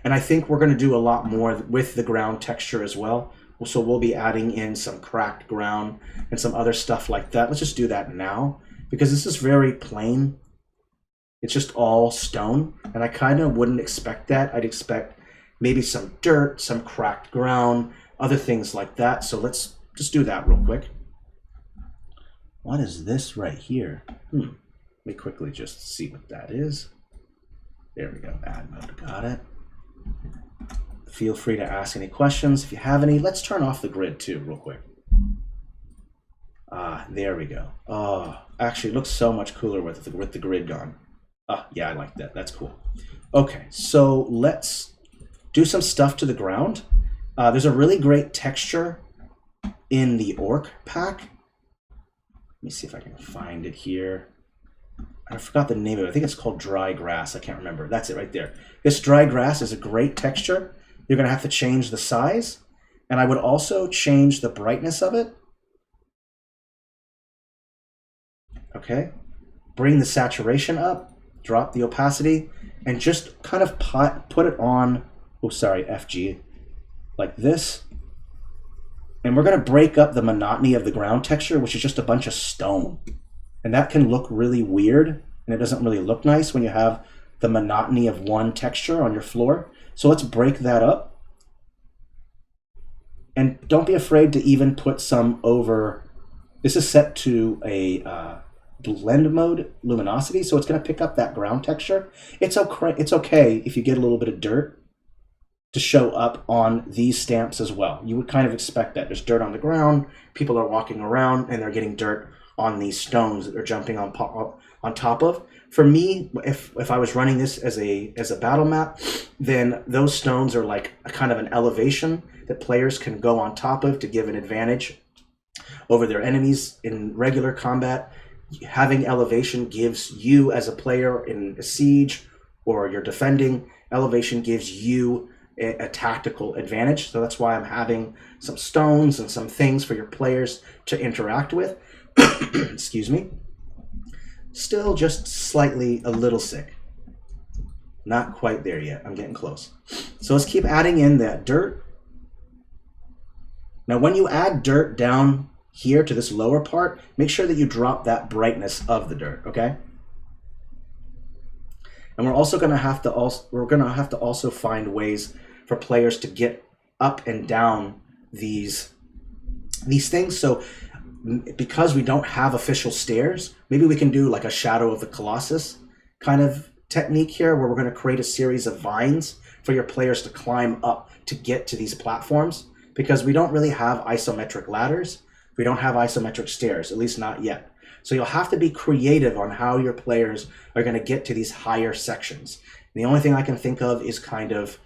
And I think we're going to do a lot more with the ground texture as well. So we'll be adding in some cracked ground and some other stuff like that. Let's just do that now because this is very plain. It's just all stone, and I kind of wouldn't expect that. I'd expect maybe some dirt, some cracked ground, other things like that. So let's just do that real quick. What is this right here? Let me quickly just see what that is. There we go, add mode, got it. Feel free to ask any questions if you have any. Let's turn off the grid too real quick. There we go. Oh, actually it looks so much cooler with the grid gone. Yeah, I like that. That's cool. Okay, so let's do some stuff to the ground. There's a really great texture in the orc pack. Let me see if I can find it here. I forgot the name of it. I think it's called dry grass. I can't remember. That's it right there. This dry grass is a great texture. You're going to have to change the size. And I would also change the brightness of it. Okay. Bring the saturation up. Drop the opacity. And just kind of put it on, oh, sorry, FG, like this. And we're going to break up the monotony of the ground texture, which is just a bunch of stone. And that can look really weird, and it doesn't really look nice when you have the monotony of one texture on your floor. So let's break that up. And don't be afraid to even put some over. This is set to a blend mode luminosity, so it's going to pick up that ground texture. It's okay if you get a little bit of dirt to show up on these stamps as well. You would kind of expect that. There's dirt on the ground, people are walking around, and they're getting dirt on these stones that they're jumping on top of. For me, if I was running this as a battle map, then those stones are like a kind of an elevation that players can go on top of to give an advantage over their enemies in regular combat. Having elevation gives you as a player in a siege or you're defending, elevation gives you a tactical advantage. So that's why I'm having some stones and some things for your players to interact with. Excuse me. Still just slightly a little sick. Not quite there yet. I'm getting close. So let's keep adding in that dirt. Now when you add dirt down here to this lower part, make sure that you drop that brightness of the dirt, okay? And we're also going to have to also find ways for players to get up and down these things. So because we don't have official stairs, maybe we can do like a Shadow of the Colossus kind of technique here, where we're going to create a series of vines for your players to climb up to get to these platforms, because we don't really have isometric ladders. We don't have isometric stairs, at least not yet. So you'll have to be creative on how your players are going to get to these higher sections. And the only thing I can think of is kind of,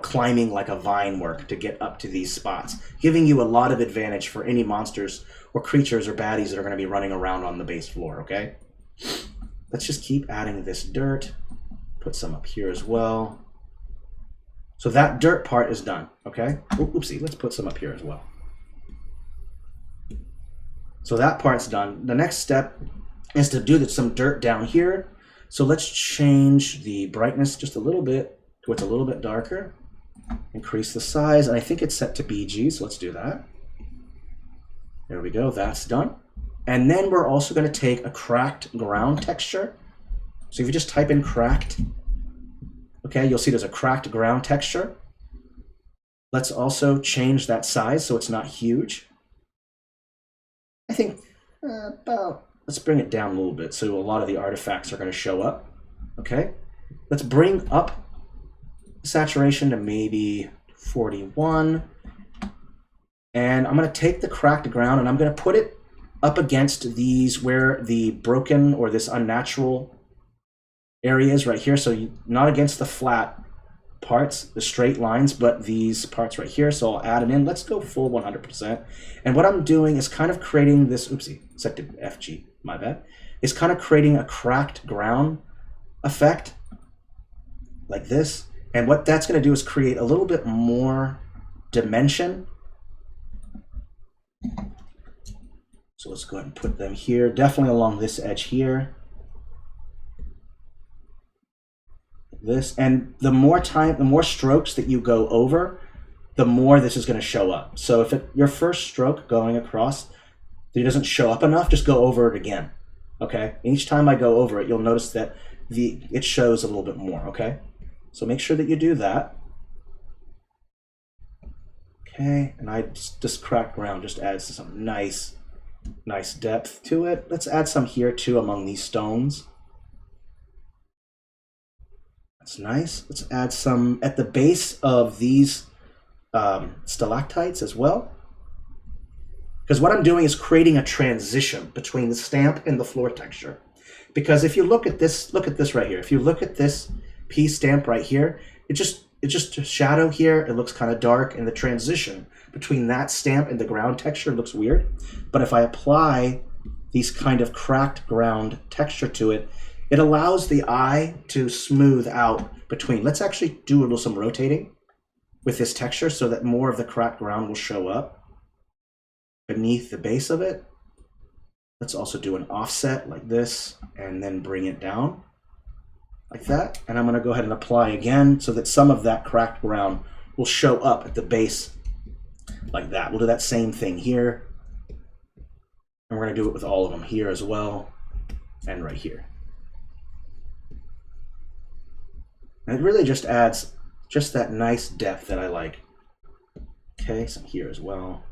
climbing like a vine work to get up to these spots, giving you a lot of advantage for any monsters or creatures or baddies that are going to be running around on the base floor, okay? Let's just keep adding this dirt. Put some up here as well. So that dirt part is done, okay? Oopsie, let's put some up here as well. So that part's done. The next step is to do some dirt down here. So let's change the brightness just a little bit to what's a little bit darker. Increase the size, and I think it's set to BG, so let's do that. There we go, that's done. And then we're also going to take a cracked ground texture. So if you just type in cracked, okay, you'll see there's a cracked ground texture. Let's also change that size so it's not huge. I think let's bring it down a little bit so a lot of the artifacts are going to show up. Okay, let's bring up saturation to maybe 41. And I'm going to take the cracked ground and I'm going to put it up against these where the broken or this unnatural area is right here. So not against the flat parts, the straight lines, but these parts right here. So I'll add it in. Let's go full 100%. And what I'm doing is kind of creating this, oopsie, set to FG, my bad. It's kind of creating a cracked ground effect like this. And what that's going to do is create a little bit more dimension. So let's go ahead and put them here, definitely along this edge here. This, and the more strokes that you go over, the more this is going to show up. So if your first stroke going across, it doesn't show up enough, just go over it again. Okay? Each time I go over it, you'll notice that it shows a little bit more. Okay? So make sure that you do that. Okay, and this cracked ground just adds some nice depth to it. Let's add some here too among these stones. That's nice. Let's add some at the base of these stalactites as well. Because what I'm doing is creating a transition between the stamp and the floor texture. Because if you look at this right here. If you look at this piece stamp right here, it's just a shadow here. It looks kind of dark, and the transition between that stamp and the ground texture looks weird. But if I apply these kind of cracked ground texture to it, it allows the eye to smooth out between. Let's actually do a little some rotating with this texture so that more of the cracked ground will show up beneath the base of it. Let's also do an offset like this and then bring it down like that. And I'm going to go ahead and apply again so that some of that cracked ground will show up at the base like that. We'll do that same thing here. And we're going to do it with all of them here as well and right here. And it really just adds just that nice depth that I like. Okay, some here as well.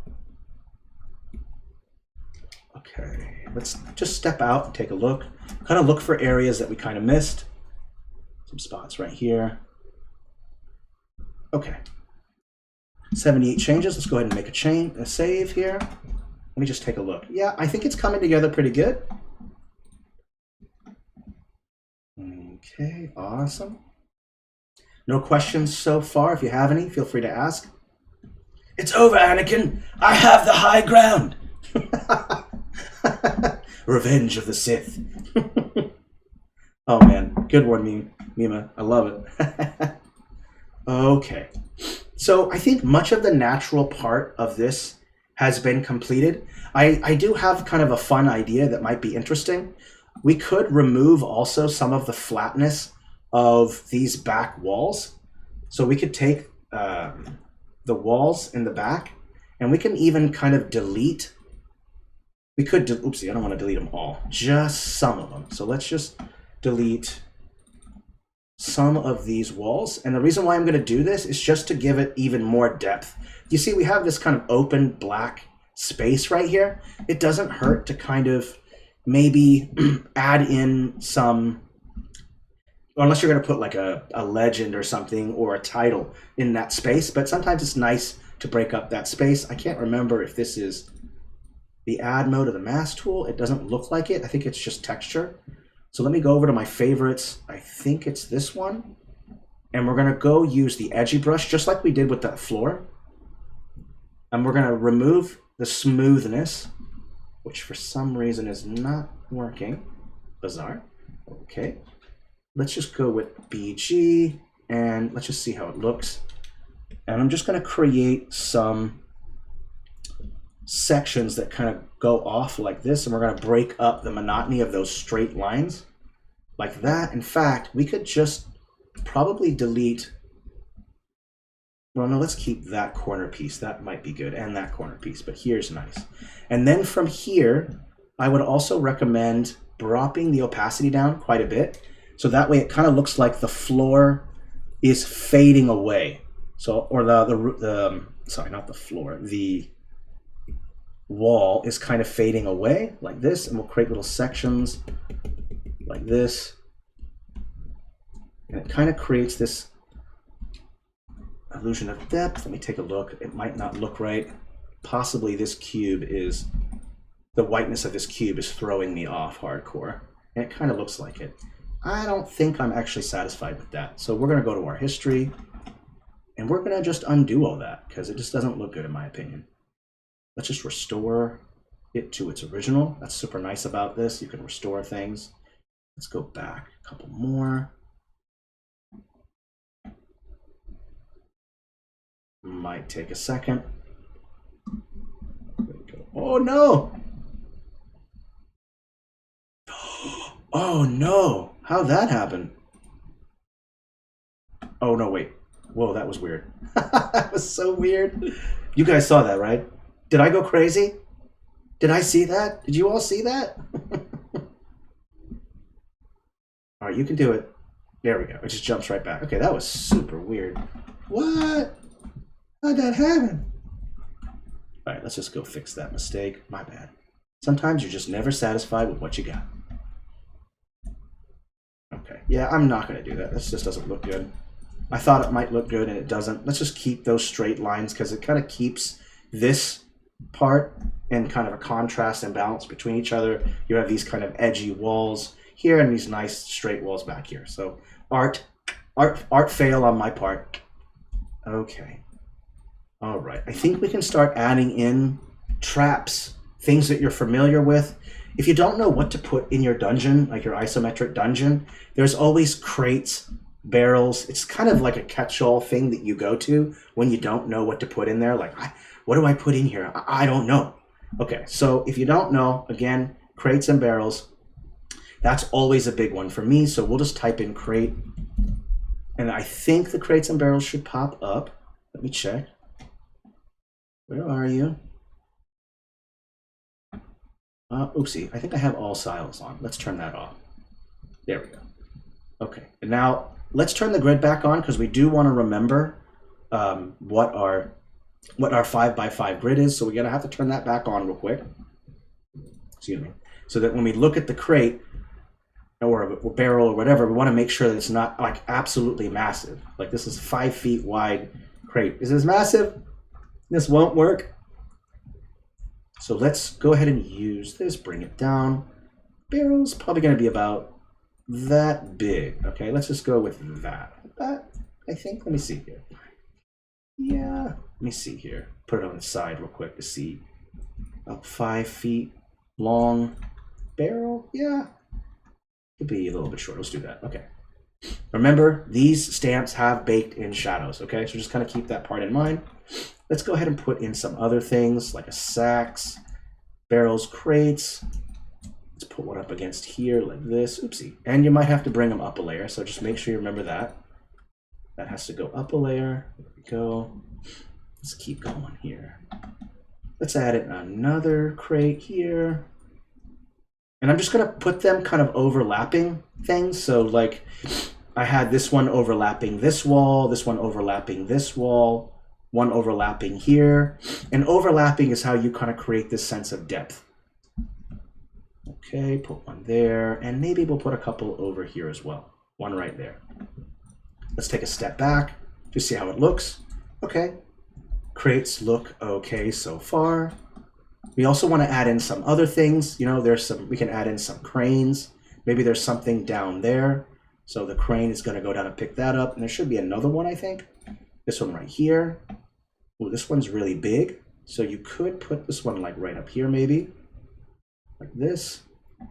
Okay, let's just step out and take a look. Kind of look for areas that we kind of missed. Some spots right here. Okay. 78 changes. Let's go ahead and make a save here. Let me just take a look. Yeah, I think it's coming together pretty good. Okay, awesome. No questions so far. If you have any, feel free to ask. It's over, Anakin. I have the high ground. Revenge of the Sith. Oh man, good one, Mima. I love it. Okay. So I think much of the natural part of this has been completed. I do have kind of a fun idea that might be interesting. We could remove also some of the flatness of these back walls. So we could take the walls in the back, and we can even kind of delete. We could, oopsie, I don't want to delete them all, just some of them. So let's just delete some of these walls. And the reason why I'm going to do this is just to give it even more depth. You see, we have this kind of open black space right here. It doesn't hurt to kind of maybe add in some, unless you're going to put like a legend or something or a title in that space, but sometimes it's nice to break up that space. I can't remember if this is the add mode of the mask tool. It doesn't look like it. I think it's just texture. So let me go over to my favorites. I think it's this one. And we're going to go use the Edgy Brush just like we did with that floor. And we're going to remove the smoothness, which for some reason is not working. Bizarre. Okay. Let's just go with BG and let's just see how it looks. And I'm just going to create some sections that kind of go off like this, and we're going to break up the monotony of those straight lines like that. In fact, we could just probably delete, well, no, let's keep that corner piece. That might be good, and that corner piece, but here's nice. And then from here, I would also recommend dropping the opacity down quite a bit, so that way it kind of looks like the floor is fading away. So, or sorry, not the floor, the wall is kind of fading away like this, and we'll create little sections like this, and it kind of creates this illusion of depth. Let me take a look. It might not look right. Possibly this cube is, the whiteness of this cube is throwing me off hardcore, and it kind of looks like it. I don't think I'm actually satisfied with that, so we're going to go to our history and we're going to just undo all that because it just doesn't look good in my opinion. Let's just restore it to its original. That's super nice about this. You can restore things. Let's go back a couple more. Might take a second. There we go. Oh no! Oh no! How'd that happen? Oh no, wait. Whoa, that was weird. That was so weird. You guys saw that, right? Did I go crazy? Did I see that? Did you all see that? All right, you can do it. There we go. It just jumps right back. Okay, that was super weird. What? How'd that happen? All right, let's just go fix that mistake. My bad. Sometimes you're just never satisfied with what you got. Okay, yeah, I'm not going to do that. This just doesn't look good. I thought it might look good and it doesn't. Let's just keep those straight lines because it kind of keeps this part in kind of a contrast and balance between each other. You have these kind of edgy walls here and these nice straight walls back here. So art fail on my part. Okay. All right. I think we can start adding in traps, things that you're familiar with. If you don't know what to put in your dungeon, like your isometric dungeon, there's always crates, barrels. It's kind of like a catch-all thing that you go to when you don't know what to put in there. Like, what do I put in here? I don't know. Okay, so if you don't know, again, crates and barrels, that's always a big one for me. So we'll just type in crate. And I think the crates and barrels should pop up. Let me check. Where are you? Oopsie, I think I have all styles on. Let's turn that off. There we go. Okay, and now let's turn the grid back on because we do want to remember what our 5x5 grid is. So we're gonna have to turn that back on real quick. Excuse me. So that when we look at the crate or a barrel or whatever, we want to make sure that it's not like absolutely massive. Like this is 5 feet wide crate. Is this massive? This won't work. So let's go ahead and use this, bring it down. Barrel's probably going to be about that big. Okay, let's just go with that. That, I think, let me see here. Yeah, let me see here. Put it on the side real quick to see. About 5 feet long barrel. Yeah, could be a little bit short. Let's do that. Okay. Remember, these stamps have baked in shadows. Okay, so just kind of keep that part in mind. Let's go ahead and put in some other things like a sacks, barrels, crates. Let's put one up against here like this. Oopsie. And you might have to bring them up a layer, so just make sure you remember that. That has to go up a layer. There we go. Let's keep going here. Let's add in another crate here. And I'm just going to put them kind of overlapping things. So like I had this one overlapping this wall, this one overlapping this wall, one overlapping here. And overlapping is how you kind of create this sense of depth. Okay, put one there. And maybe we'll put a couple over here as well. One right there. Let's take a step back to see how it looks. Okay, crates look okay so far. We also want to add in some other things. You know, there's some, we can add in some cranes. Maybe there's something down there. So the crane is going to go down and pick that up. And there should be another one, I think. This one right here. Ooh, this one's really big. So you could put this one like right up here maybe. Like this.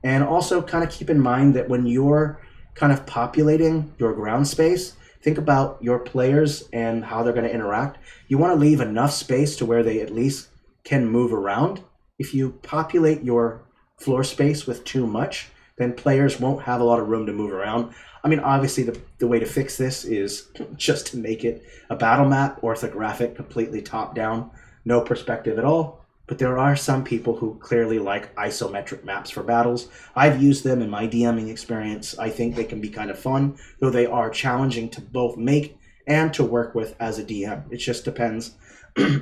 And also kind of keep in mind that when you're kind of populating your ground space, think about your players and how they're going to interact. You want to leave enough space to where they at least can move around. If you populate your floor space with too much, then players won't have a lot of room to move around. I mean, obviously the way to fix this is just to make it a battle map, orthographic, completely top down, no perspective at all. But there are some people who clearly like isometric maps for battles. I've used them in my DMing experience. I think they can be kind of fun, though they are challenging to both make and to work with as a DM. It just depends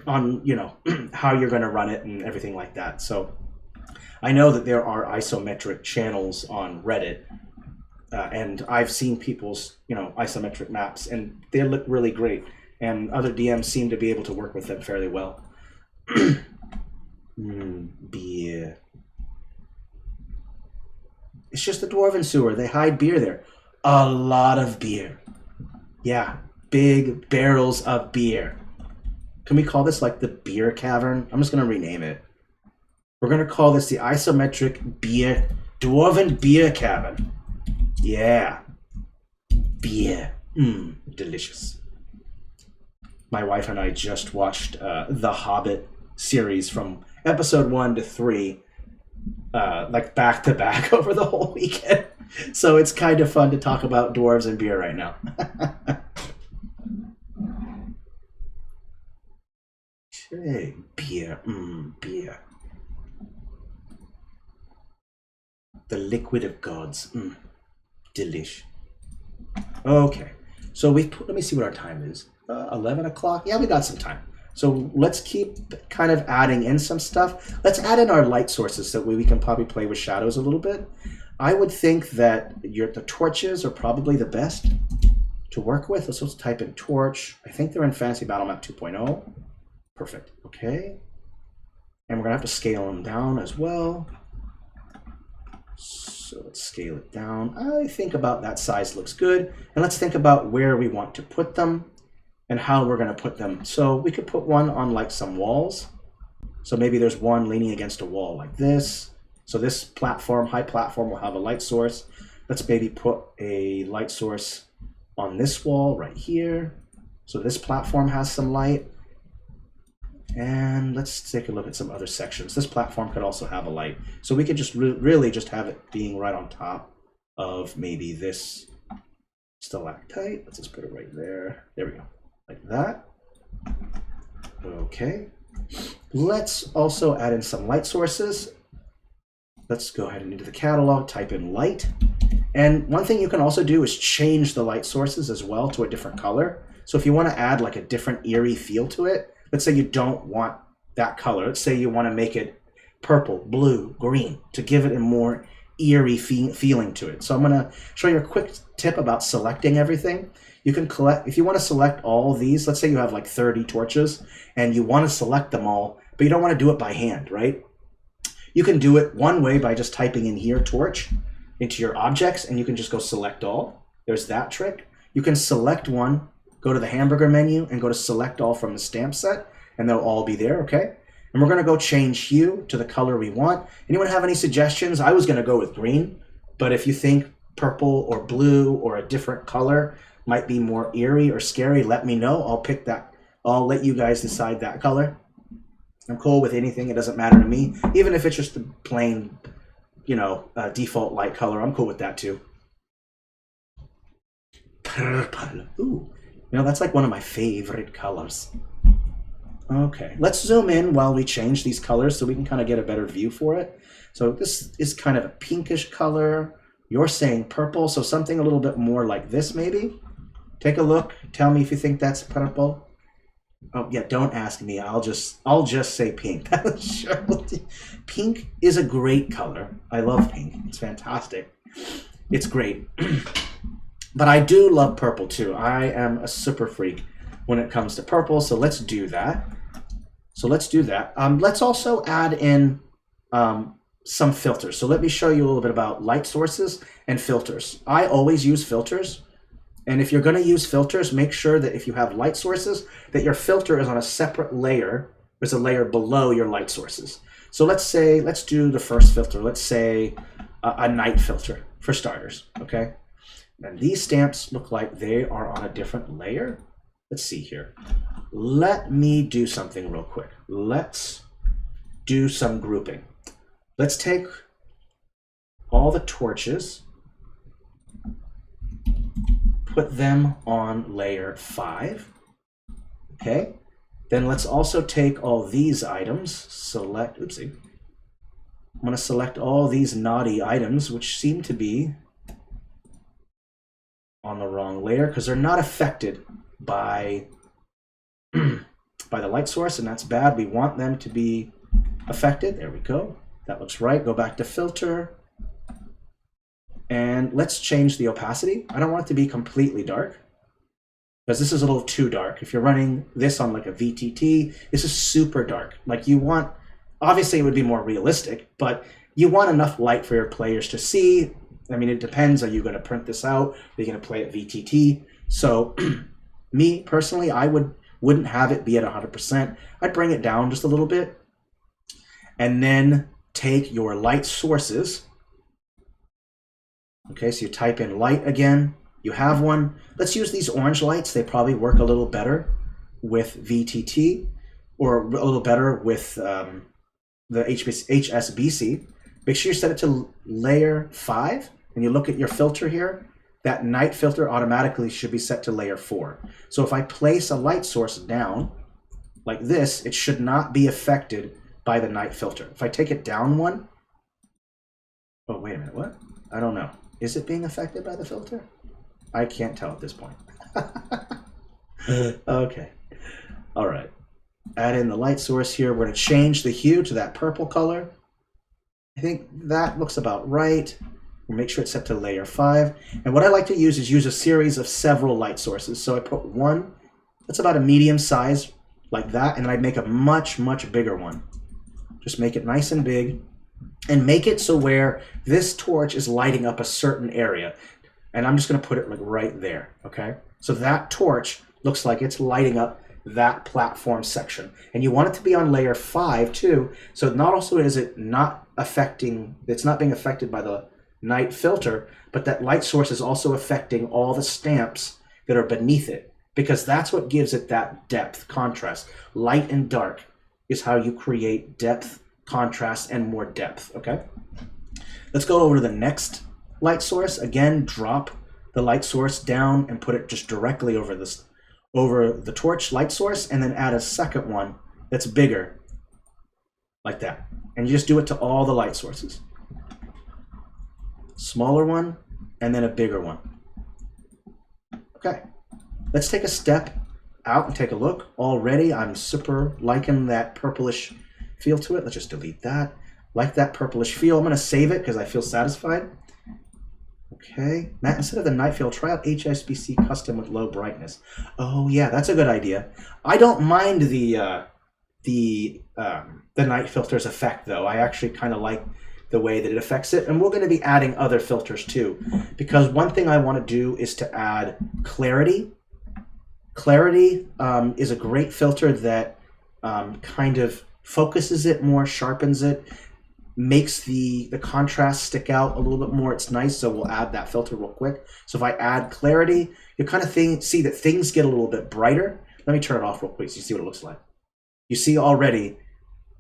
on, you know, how you're going to run it and everything like that. So I know that there are isometric channels on Reddit, and I've seen people's, you know, isometric maps, and they look really great. And other DMs seem to be able to work with them fairly well. Beer. It's just a dwarven sewer. They hide beer there. A lot of beer. Yeah, big barrels of beer. Can we call this like the beer cavern? I'm just going to rename it. We're going to call this the isometric beer, dwarven beer cavern. Yeah. Beer. Delicious. My wife and I just watched the Hobbit series from episode 1 to 3, like back to back over the whole weekend. So it's kind of fun to talk about dwarves and beer right now. Okay, beer. Beer. The liquid of gods. Delish. Okay, so let me see what our time is. 11 o'clock? Yeah, we got some time. So let's keep kind of adding in some stuff. Let's add in our light sources so we can probably play with shadows a little bit. I would think that the torches are probably the best to work with. Let's type in torch. I think they're in Fantasy Battle Map 2.0. Perfect. Okay. And we're going to have to scale them down as well. So let's scale it down. I think about that size looks good. And let's think about where we want to put them and how we're going to put them. So we could put one on like some walls. So maybe there's one leaning against a wall like this. So this platform, high platform, will have a light source. Let's maybe put a light source on this wall right here. So this platform has some light. And let's take a look at some other sections. This platform could also have a light. So we could just really just have it being right on top of maybe this stalactite. Let's just put it right there. There we go. Like that. Okay. Let's also add in some light sources. Let's go ahead and into the catalog, type in light. And one thing you can also do is change the light sources as well to a different color. So if you want to add like a different eerie feel to it, let's say you don't want that color. Let's say you want to make it purple, blue, green to give it a more eerie feeling to it. So I'm going to show you a quick tip about selecting everything. You can if you want to select all of these, let's say you have like 30 torches and you want to select them all, but you don't want to do it by hand, right? You can do it one way by just typing in here torch into your objects and you can just go select all. There's that trick. You can select one, go to the hamburger menu and go to select all from the stamp set and they'll all be there, okay? And we're gonna go change hue to the color we want. Anyone have any suggestions? I was gonna go with green, but if you think purple or blue or a different color might be more eerie or scary, let me know. I'll pick that. I'll let you guys decide that color. I'm cool with anything. It doesn't matter to me. Even if it's just a plain, default light color, I'm cool with that too. Purple. Ooh, that's like one of my favorite colors. Okay, let's zoom in while we change these colors so we can kind of get a better view for it. So this is kind of a pinkish color. You're saying purple, so something a little bit more like this maybe. Take a look. Tell me if you think that's purple. Oh yeah, don't ask me. I'll just say pink. Sure. Pink is a great color. I love pink. It's fantastic. It's great. But I do love purple too. I am a super freak when it comes to purple. So let's do that. Let's also add in some filters. So let me show you a little bit about light sources and filters. I always use filters. And if you're going to use filters, make sure that if you have light sources, that your filter is on a separate layer. There's a layer below your light sources. So let's do the first filter. Let's say a night filter for starters, okay? And these stamps look like they are on a different layer. Let's see here. Let me do something real quick. Let's do some grouping. Let's take all the torches, put them on layer 5, okay? Then let's also take all these items, select, oopsie. I'm gonna select all these naughty items, which seem to be on the wrong layer because they're not affected by, by the light source, and that's bad. We want them to be affected. There we go. That looks right. Go back to filter. And let's change the opacity. I don't want it to be completely dark because this is a little too dark. If you're running this on like a VTT, this is super dark. Like you want, obviously it would be more realistic, but you want enough light for your players to see. I mean, it depends. Are you going to print this out? Are you going to play at VTT? So me personally, I wouldn't have it be at 100%. I'd bring it down just a little bit and then take your light sources Okay, so you type in light again. You have one. Let's use these orange lights. They probably work a little better with VTT, or a little better with the HSBC. Make sure you set it to layer 5, and you look at your filter here. That night filter automatically should be set to layer 4. So if I place a light source down like this, it should not be affected by the night filter. If I take it down one, oh, wait a minute, what? I don't know. Is it being affected by the filter? I can't tell at this point. Okay. All right. Add in the light source here. We're going to change the hue to that purple color. I think that looks about right. We'll make sure it's set to layer 5. And what I like to use is use a series of several light sources. So I put one that's about a medium size like that, and then I make a much, much bigger one. Just make it nice and big, and make it so where this torch is lighting up a certain area. And I'm just going to put it like right there, okay? So that torch looks like it's lighting up that platform section. And you want it to be on layer 5 too, so not also is it not affecting, it's not being affected by the night filter, but that light source is also affecting all the stamps that are beneath it, because that's what gives it that depth, contrast. Light and dark is how you create depth, contrast, and more depth, okay? Let's go over to the next light source. Again, drop the light source down and put it just directly over this, over the torch light source, and then add a second one that's bigger, like that. And you just do it to all the light sources. Smaller one, and then a bigger one. Okay, let's take a step out and take a look. Already, I'm super liking that purplish feel to it. Let's just delete that. Like that purplish feel. I'm going to save it because I feel satisfied. Okay, Matt, instead of the night field, try out HSBC custom with low brightness. Oh yeah, that's a good idea. I don't mind the night filter's effect though. I actually kind of like the way that it affects it, and we're going to be adding other filters too, because one thing I want to do is to add clarity. Clarity is a great filter that kind of focuses it more, sharpens it, makes the contrast stick out a little bit more. It's nice, so we'll add that filter real quick. So if I add clarity, you kind of see that things get a little bit brighter. Let me turn it off real quick so you see what it looks like. You see already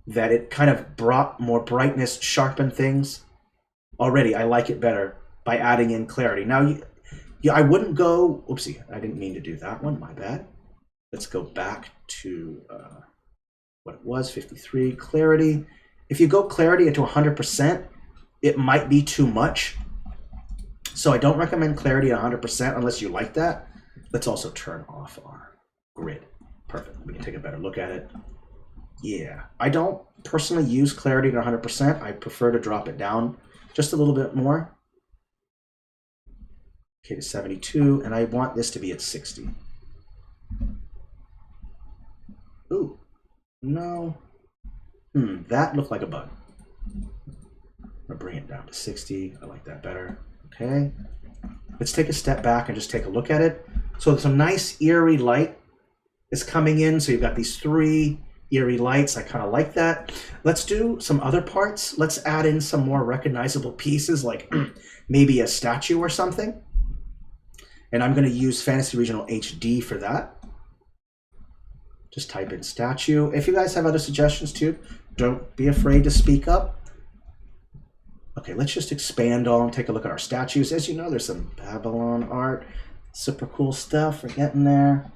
that it kind of brought more brightness, sharpened things. Already, I like it better by adding in clarity. Now, I wouldn't go, oopsie, I didn't mean to do that one, my bad. Let's go back to what it was, 53, clarity. If you go clarity into 100%, it might be too much. So I don't recommend clarity at 100% unless you like that. Let's also turn off our grid. Perfect, we can take a better look at it. Yeah, I don't personally use clarity at 100%. I prefer to drop it down just a little bit more. Okay, to 72, and I want this to be at 60. Ooh, no. That looked like a bug. I'm gonna bring it down to 60. I like that better. Okay, let's take a step back and just take a look at it. So some nice eerie light is coming in. So you've got these 3 eerie lights. I kind of like that. Let's do some other parts. Let's add in some more recognizable pieces, like maybe a statue or something. And I'm going to use Fantasy Regional HD for that. Just type in statue. If you guys have other suggestions too, don't be afraid to speak up. Okay, let's just expand on, take a look at our statues. As you know, there's some Babylon art, super cool stuff. We're getting there.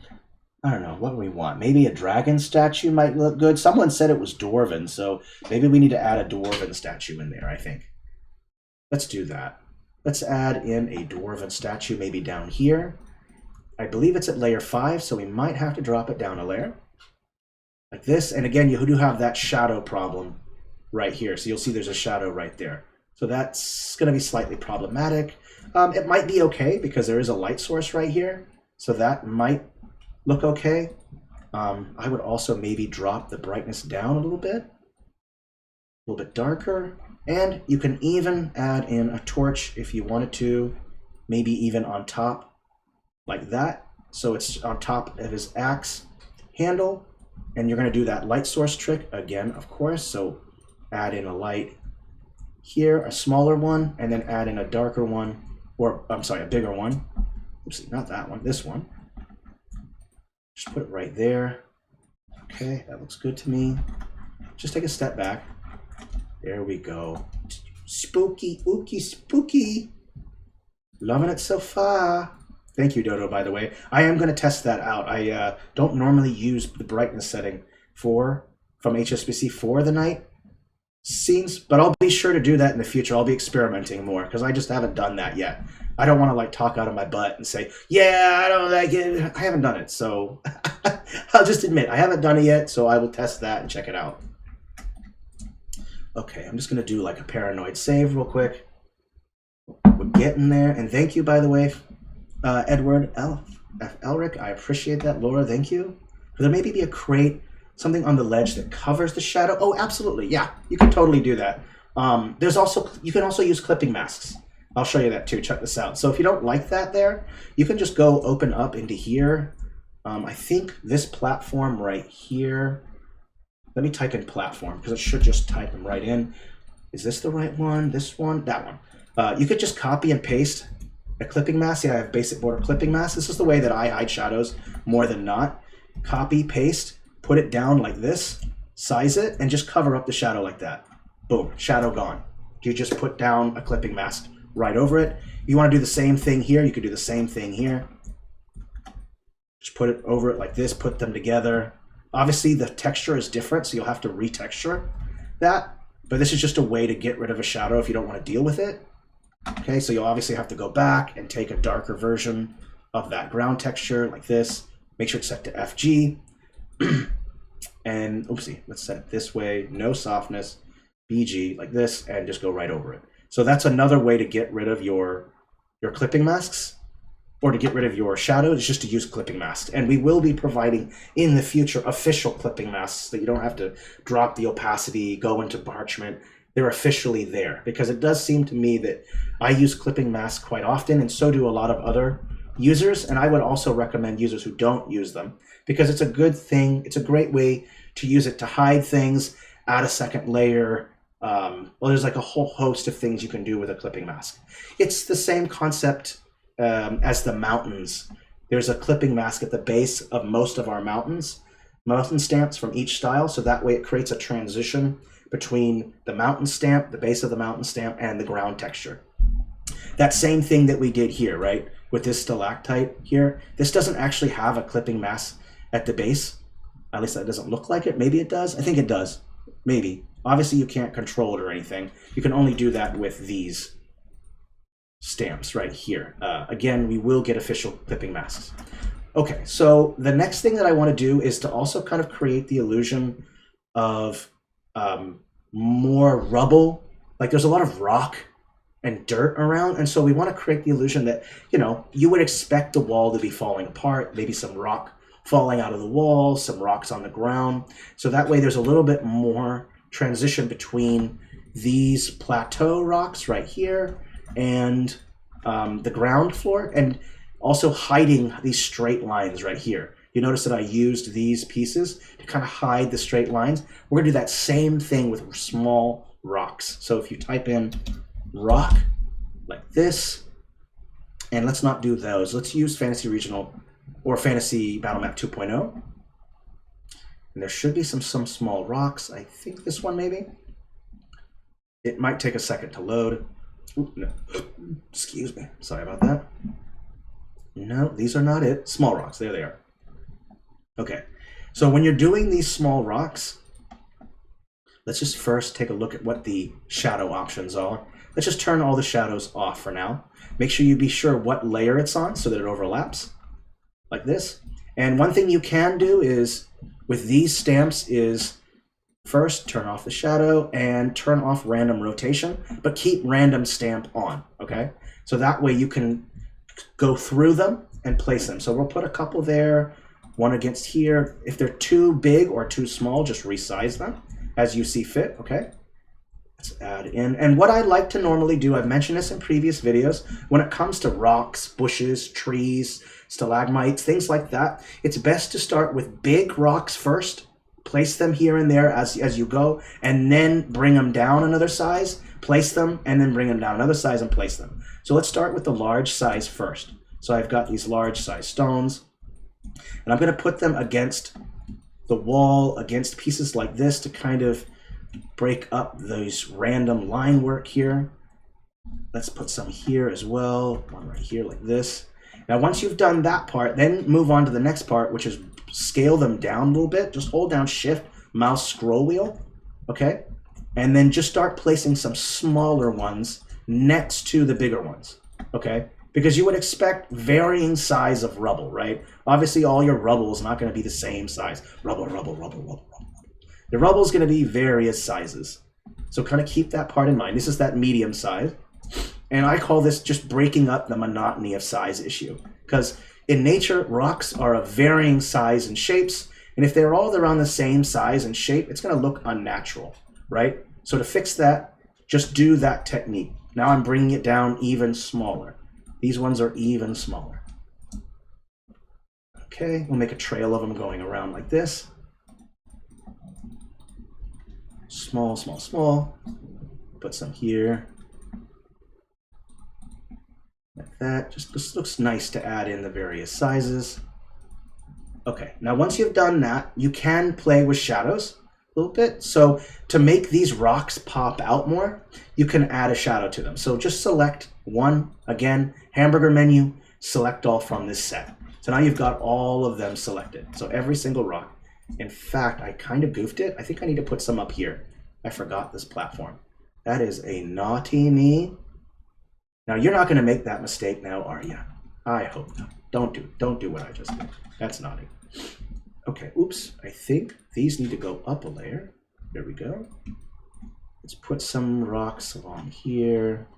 I don't know, what do we want? Maybe a dragon statue might look good. Someone said it was dwarven, so maybe we need to add a dwarven statue in there, I think. Let's do that. Let's add in a dwarven statue, maybe down here. I believe it's at layer 5, so we might have to drop it down a layer. Like this, and again, you do have that shadow problem right here. So you'll see there's a shadow right there. So that's gonna be slightly problematic. It might be okay because there is a light source right here. So that might look okay. I would also maybe drop the brightness down a little bit darker. And you can even add in a torch if you wanted to, maybe even on top like that. So it's on top of his axe handle. And you're going to do that light source trick again, of course. So add in a light here, a smaller one, and then add in a darker one or I'm sorry, a bigger one. Oopsie, not that one, this one. Just put it right there. Okay, that looks good to me. Just take a step back. There we go. Spooky, ooky, spooky. Loving it so far. Thank you, Dodo, by the way. I am going to test that out. I don't normally use the brightness setting from HSBC for the night scenes, but I'll be sure to do that in the future. I'll be experimenting more because I just haven't done that yet. I don't want to like talk out of my butt and say, yeah, I don't like it. I haven't done it, so I'll just admit I haven't done it yet, so I will test that and check it out. Okay, I'm just going to do like a paranoid save real quick. We're getting there, and thank you, by the way, Edward F. Elric. I appreciate that. Laura, thank you. Could there maybe be a crate, something on the ledge that covers the shadow? Oh, absolutely. Yeah, you can totally do that. You can also use clipping masks. I'll show you that too. Check this out. So if you don't like that there, you can just go open up into here. I think this platform right here. Let me type in platform because it should just type them right in. Is this the right one? This one? That one. You could just copy and paste a clipping mask. Yeah, I have basic border clipping mask. This is the way that I hide shadows more than not. Copy, paste, put it down like this, size it, and just cover up the shadow like that. Boom, shadow gone. You just put down a clipping mask right over it. You want to do the same thing here, you could do the same thing here. Just put it over it like this, put them together. Obviously the texture is different, so you'll have to retexture that, but this is just a way to get rid of a shadow if you don't want to deal with it. Okay, so you'll obviously have to go back and take a darker version of that ground texture like this. Make sure it's set to FG. And oopsie, let's set it this way, no softness, BG like this, and just go right over it. So that's another way to get rid of your clipping masks, or to get rid of your shadows, is just to use clipping masks. And we will be providing in the future official clipping masks that you don't have to drop the opacity, go into parchment. They're officially there, because it does seem to me that I use clipping masks quite often, and so do a lot of other users. And I would also recommend users who don't use them, because it's a good thing. It's a great way to use it to hide things, add a second layer. Well, there's like a whole host of things you can do with a clipping mask. It's the same concept as the mountains. There's a clipping mask at the base of most of our mountain stamps from each style, so that way it creates a transition between the mountain stamp, the base of the mountain stamp, and the ground texture. That same thing that we did here, right, with this stalactite here. This doesn't actually have a clipping mask at the base. At least that doesn't look like it. Maybe it does. I think it does. Maybe. Obviously, you can't control it or anything. You can only do that with these stamps right here. Again, we will get official clipping masks. Okay, so the next thing that I want to do is to also kind of create the illusion of more rubble. Like there's a lot of rock and dirt around, and so we want to create the illusion that, you know, you would expect the wall to be falling apart, maybe some rock falling out of the wall, some rocks on the ground. So that way there's a little bit more transition between these plateau rocks right here and the ground floor, and also hiding these straight lines right here. You notice that I used these pieces to kind of hide the straight lines. We're gonna do that same thing with small rocks. So if you type in rock like this, and let's not do those. Let's use Fantasy Regional or Fantasy Battle Map 2.0. And there should be some small rocks. I think this one maybe. It might take a second to load. Ooh, no. Excuse me. Sorry about that. No, these are not it. Small rocks. There they are. Okay. So when you're doing these small rocks, let's just first take a look at what the shadow options are. Let's just turn all the shadows off for now. Make sure you be sure what layer it's on so that it overlaps like this. And one thing you can do is with these stamps is first turn off the shadow and turn off random rotation, but keep random stamp on, okay? So that way you can go through them and place them. So we'll put a couple there, one against here. If they're too big or too small, just resize them as you see fit, okay? Let's add in. And what I like to normally do, I've mentioned this in previous videos, when it comes to rocks, bushes, trees, stalagmites, things like that, it's best to start with big rocks first, place them here and there as you go, and then bring them down another size place them, and then bring them down another size and place them. So let's start with the large size first. So I've got these large size stones, and I'm going to put them against the wall, against pieces like this to kind of break up those random line work here. Let's put some here as well, one right here like this. Now once you've done that part, then move on to the next part, which is scale them down a little bit. Just hold down Shift, mouse, scroll wheel, okay? And then just start placing some smaller ones next to the bigger ones, okay? Because you would expect varying size of rubble, right? Obviously all your rubble is not going to be the same size. Rubble. The rubble is going to be various sizes. So kind of keep that part in mind. This is that medium size. And I call this just breaking up the monotony of size issue. Because in nature, rocks are of varying size and shapes. And if they're all around the same size and shape, it's going to look unnatural, right? So to fix that, just do that technique. Now I'm bringing it down even smaller. These ones are even smaller. Okay, we'll make a trail of them going around like this. Small, small, small. Put some here. Like that. Just this looks nice to add in the various sizes. Okay, now once you've done that, you can play with shadows a little bit. So to make these rocks pop out more, you can add a shadow to them. So just select one, again, hamburger menu, select all from this set. So now you've got all of them selected. So every single rock. In fact, I kind of goofed it. I think I need to put some up here. I forgot this platform. That is a naughty me. Now you're not going to make that mistake now, are you? I hope not. Don't do what I just did. That's naughty. Okay, oops. I think these need to go up a layer. There we go. Let's put some rocks along here,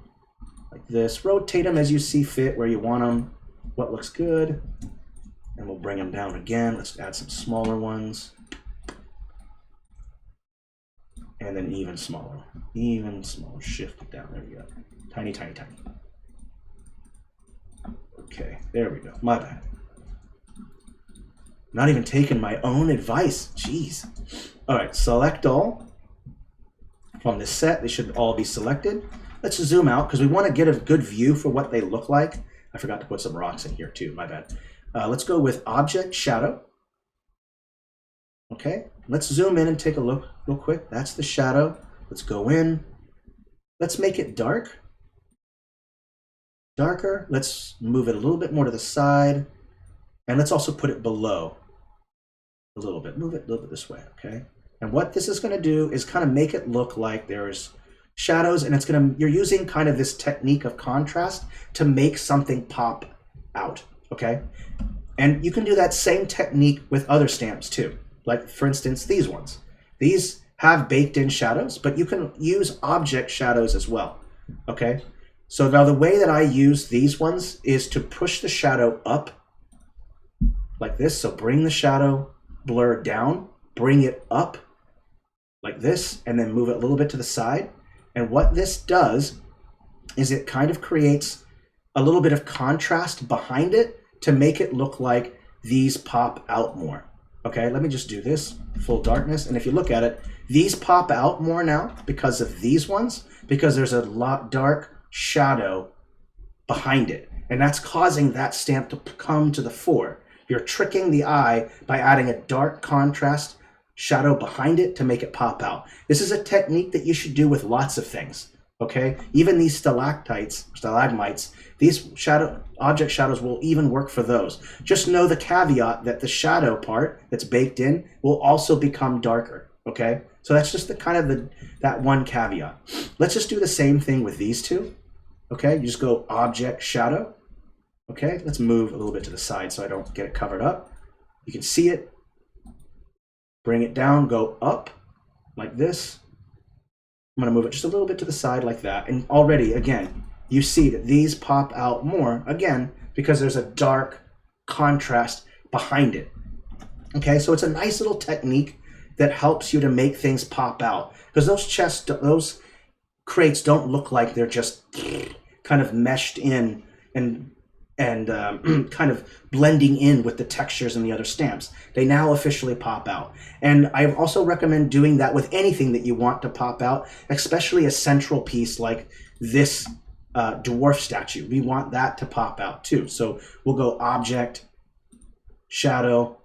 like this. Rotate them as you see fit, where you want them, what looks good. And we'll bring them down again. Let's add some smaller ones. And then even smaller. Shift it down. There we go. Tiny, tiny, tiny. Okay, there we go. My bad. Not even taking my own advice. Jeez. All right, select all. From this set, they should all be selected. Let's zoom out because we want to get a good view for what they look like. I forgot to put some rocks in here too. My bad. Let's go with Object Shadow. Okay, let's zoom in and take a look real quick. That's the shadow. Let's go in. Let's make it dark. Darker. Let's move it a little bit more to the side. And let's also put it below a little bit. Move it a little bit this way, okay? And what this is going to do is kind of make it look like there's shadows, and it's going to, you're using kind of this technique of contrast to make something pop out, okay? And you can do that same technique with other stamps too. Like for instance, these ones. These have baked in shadows, but you can use object shadows as well, okay? So now the way that I use these ones is to push the shadow up like this. So bring the shadow blur down, bring it up like this, and then move it a little bit to the side. And what this does is it kind of creates a little bit of contrast behind it to make it look like these pop out more. Okay, let me just do this, full darkness. And if you look at it, these pop out more now because of these ones, because there's a lot dark shadow behind it. And that's causing that stamp to come to the fore. You're tricking the eye by adding a dark contrast shadow behind it to make it pop out. This is a technique that you should do with lots of things, okay? Even these stalactites, stalagmites, these object shadows will even work for those. Just know the caveat that the shadow part that's baked in will also become darker, okay? So that's just the kind of that one caveat. Let's just do the same thing with these two, okay? You just go object shadow. Okay, let's move a little bit to the side so I don't get it covered up. You can see it. Bring it down, go up like this. I'm going to move it just a little bit to the side like that. And already, again, you see that these pop out more, again, because there's a dark contrast behind it. Okay, so it's a nice little technique that helps you to make things pop out. Because those crates don't look like they're just kind of meshed in and and kind of blending in with the textures and the other stamps. They now officially pop out. And I also recommend doing that with anything that you want to pop out, especially a central piece like this dwarf statue. We want that to pop out too. So we'll go Object, Shadow,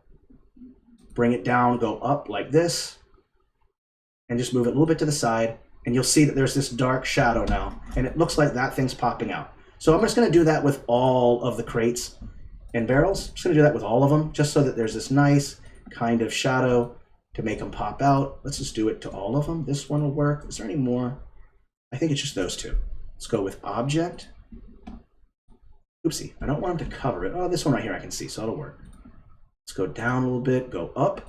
bring it down, go up like this, and just move it a little bit to the side. And you'll see that there's this dark shadow now, and it looks like that thing's popping out. So I'm just going to do that with all of the crates and barrels. I'm just going to do that with all of them, just so that there's this nice kind of shadow to make them pop out. Let's just do it to all of them. This one will work. Is there any more? I think it's just those two. Let's go with Object. Oopsie, I don't want them to cover it. Oh, this one right here I can see, so it'll work. Let's go down a little bit, go up.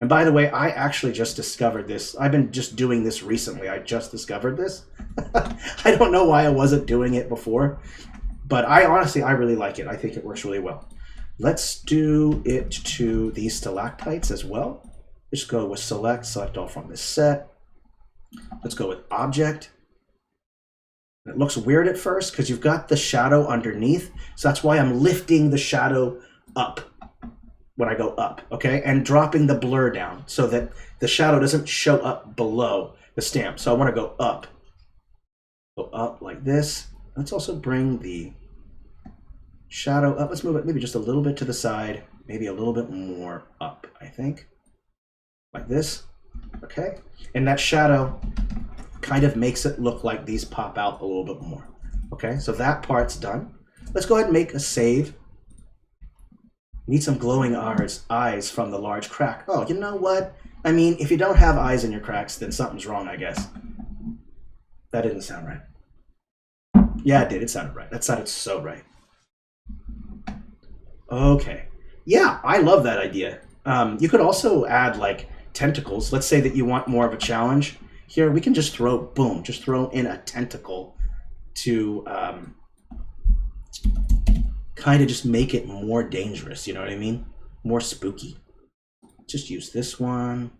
And by the way, I actually just discovered this. I've been just doing this recently. I just discovered this. I don't know why I wasn't doing it before, but I really like it. I think it works really well. Let's do it to these stalactites as well. Just go with select all from this set. Let's go with Object. It looks weird at first because you've got the shadow underneath. So that's why I'm lifting the shadow up when I go up, okay? And dropping the blur down so that the shadow doesn't show up below the stamp. So I want to go up like this. Let's also bring the shadow up. Let's move it maybe just a little bit to the side, maybe a little bit more up, I think. Like this, okay? And that shadow kind of makes it look like these pop out a little bit more, okay? So that part's done. Let's go ahead and make a save. Need some glowing eyes from the large crack. Oh, you know what? I mean, if you don't have eyes in your cracks, then something's wrong, I guess. That didn't sound right. Yeah, it did. It sounded right. That sounded so right. Okay. Yeah, I love that idea. You could also add like tentacles. Let's say that you want more of a challenge. Here, we can just throw in a tentacle to kind of just make it more dangerous, you know what I mean? More spooky. Just use this one,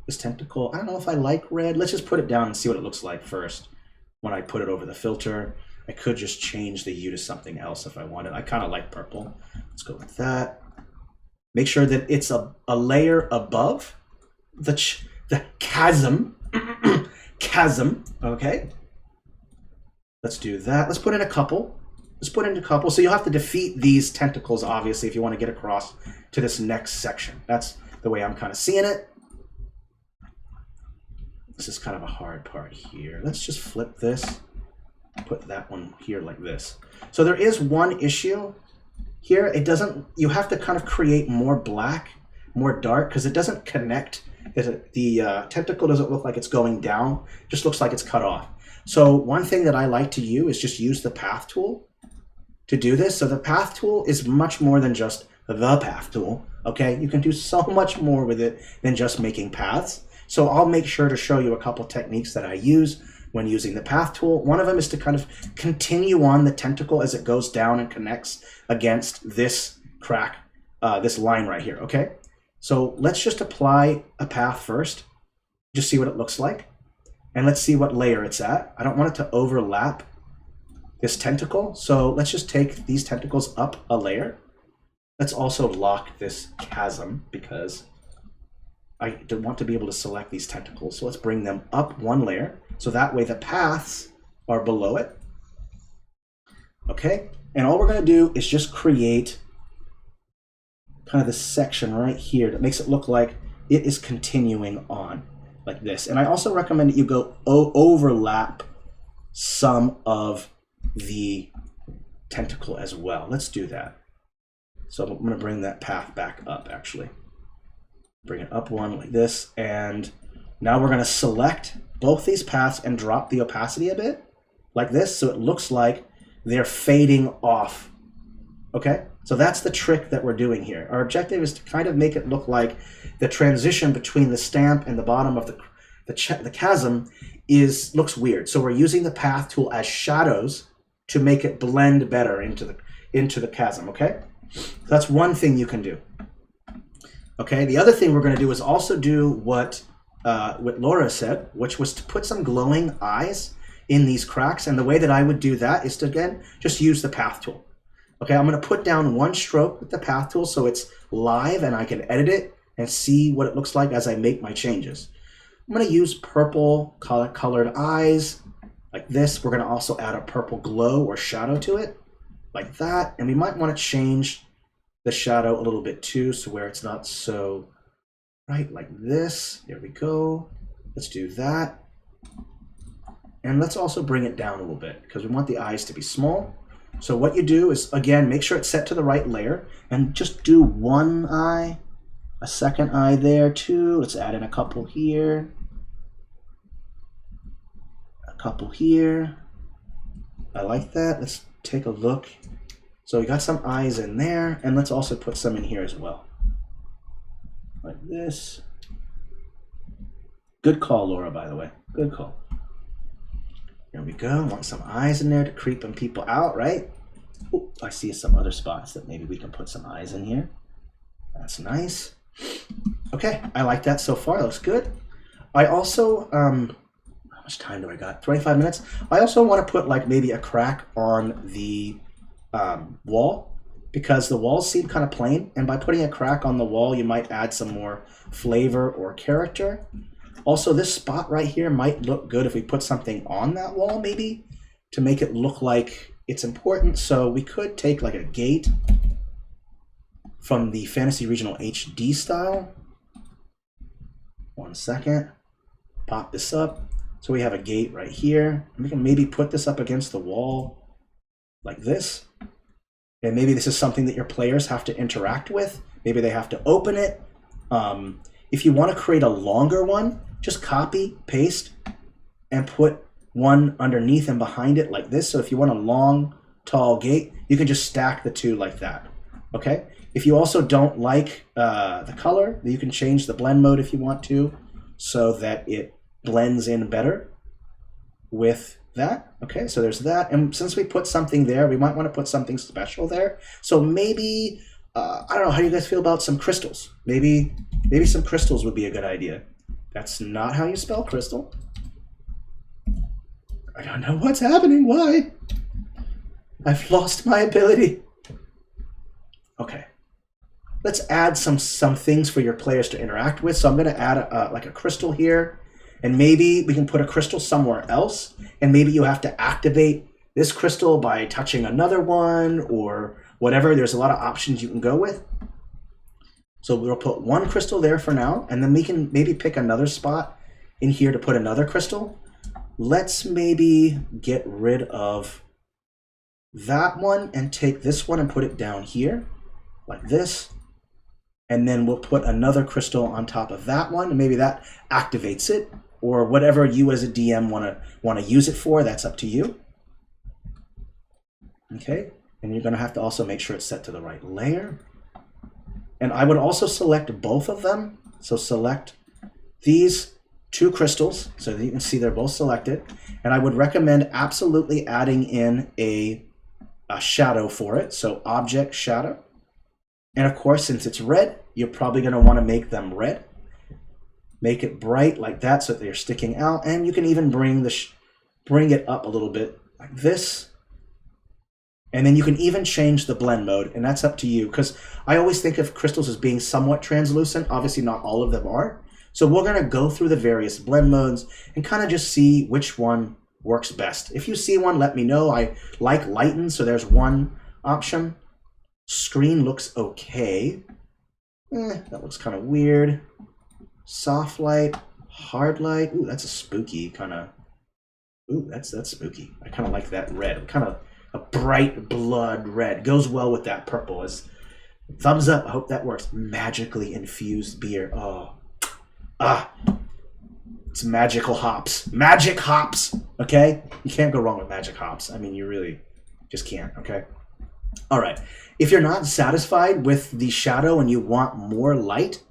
this tentacle. I don't know if I like red. Let's just put it down and see what it looks like first when I put it over the filter. I could just change the hue to something else if I wanted. I kind of like purple. Let's go with that. Make sure that it's a layer above the chasm. Chasm, okay? Let's do that. Let's put in a couple. Let's put in a couple. So you'll have to defeat these tentacles, obviously, if you want to get across to this next section. That's the way I'm kind of seeing it. This is kind of a hard part here. Let's just flip this. Put that one here like this. So there is one issue here. It doesn't, you have to kind of create more black, more dark, because it doesn't connect. The tentacle doesn't look like it's going down. It just looks like it's cut off. So one thing that I like to use is just use the path tool to do this. So the path tool is much more than just the path tool, okay? You can do so much more with it than just making paths. So I'll make sure to show you a couple techniques that I use when using the path tool. One of them is to kind of continue on the tentacle as it goes down and connects against this crack, this line right here, okay? So let's just apply a path first, just see what it looks like. And let's see what layer it's at. I don't want it to overlap this tentacle. So let's just take these tentacles up a layer. Let's also lock this chasm because I don't want to be able to select these tentacles. So let's bring them up one layer. So that way the paths are below it. Okay. And all we're going to do is just create kind of this section right here that makes it look like it is continuing on like this. And I also recommend that you go overlap some of the tentacle as well. Let's do that. So I'm going to bring that path back up actually. Bring it up one like this. And now we're going to select both these paths and drop the opacity a bit like this. So it looks like they're fading off. Okay. So that's the trick that we're doing here. Our objective is to kind of make it look like the transition between the stamp and the bottom of the chasm looks weird. So we're using the path tool as shadows to make it blend better into the chasm, okay? So that's one thing you can do. Okay, the other thing we're going to do is also do what Laura said, which was to put some glowing eyes in these cracks. And the way that I would do that is to, again, just use the path tool. Okay, I'm going to put down one stroke with the path tool so it's live and I can edit it and see what it looks like as I make my changes. I'm going to use purple colored eyes like this. We're going to also add a purple glow or shadow to it like that. And we might want to change the shadow a little bit too, so where it's not so bright like this. There we go. Let's do that. And let's also bring it down a little bit because we want the eyes to be small. So what you do is, again, make sure it's set to the right layer and just do one eye, a second eye there too. Let's add in a couple here, a couple here. I like that. Let's take a look. So we got some eyes in there, and let's also put some in here as well. Like this. Good call, Laura, by the way. Good call. There we go. Want some eyes in there to creep them people out, right? Ooh, I see some other spots that maybe we can put some eyes in here. That's nice. Okay, I like that so far. Looks good. I also, how much time do I got? 25 minutes. I also want to put like maybe a crack on the wall because the walls seem kind of plain. And by putting a crack on the wall, you might add some more flavor or character. Also, this spot right here might look good if we put something on that wall, maybe, to make it look like it's important. So we could take like a gate from the Fantasy Regional HD style. 1 second. Pop this up. So we have a gate right here. We can maybe put this up against the wall like this. And maybe this is something that your players have to interact with. Maybe they have to open it. If you want to create a longer one, just copy, paste, and put one underneath and behind it like this. So if you want a long, tall gate, you can just stack the two like that. Okay? If you also don't like the color, you can change the blend mode if you want to so that it blends in better with that. Okay, so there's that. And since we put something there, we might want to put something special there. So maybe, I don't know, how do you guys feel about some crystals? Maybe some crystals would be a good idea. That's not how you spell crystal. I don't know what's happening. Why? I've lost my ability. Okay. Let's add some things for your players to interact with. So I'm going to add like a crystal here. And maybe we can put a crystal somewhere else. And maybe you have to activate this crystal by touching another one or whatever. There's a lot of options you can go with. So we'll put one crystal there for now, and then we can maybe pick another spot in here to put another crystal. Let's maybe get rid of that one and take this one and put it down here like this. And then we'll put another crystal on top of that one, and maybe that activates it, or whatever you as a DM want to use it for. That's up to you. Okay, and you're going to have to also make sure it's set to the right layer. And I would also select both of them. So select these two crystals so that you can see they're both selected. And I would recommend absolutely adding in a shadow for it. So object shadow. And of course, since it's red, you're probably going to want to make them red. Make it bright like that so that they're sticking out. And you can even bring it up a little bit like this. And then you can even change the blend mode, and that's up to you, because I always think of crystals as being somewhat translucent. Obviously, not all of them are. So we're going to go through the various blend modes and kind of just see which one works best. If you see one, let me know. I like lighten, so there's one option. Screen looks okay. That looks kind of weird. Soft light, hard light. Ooh, that's a spooky kind of. Ooh, that's spooky. I kind of like that red. Kind of a bright blood red. Goes well with that purple. As thumbs up. I hope that works. Magically infused beer. Oh. It's magical hops. Magic hops. Okay? You can't go wrong with magic hops. I mean, you really just can't. Okay? All right. If you're not satisfied with the shadow and you want more light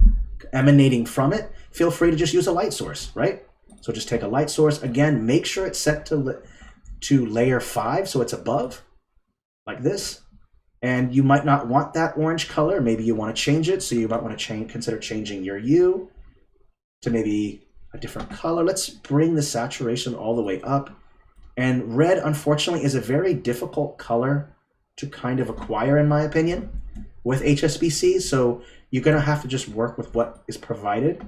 emanating from it, feel free to just use a light source, right? So just take a light source. Again, make sure it's set to layer 5, so it's above, like this. And you might not want that orange color. Maybe you want to change it, so you might want to consider changing your hue to maybe a different color. Let's bring the saturation all the way up. And red, unfortunately, is a very difficult color to kind of acquire, in my opinion, with HSBC. So you're going to have to just work with what is provided.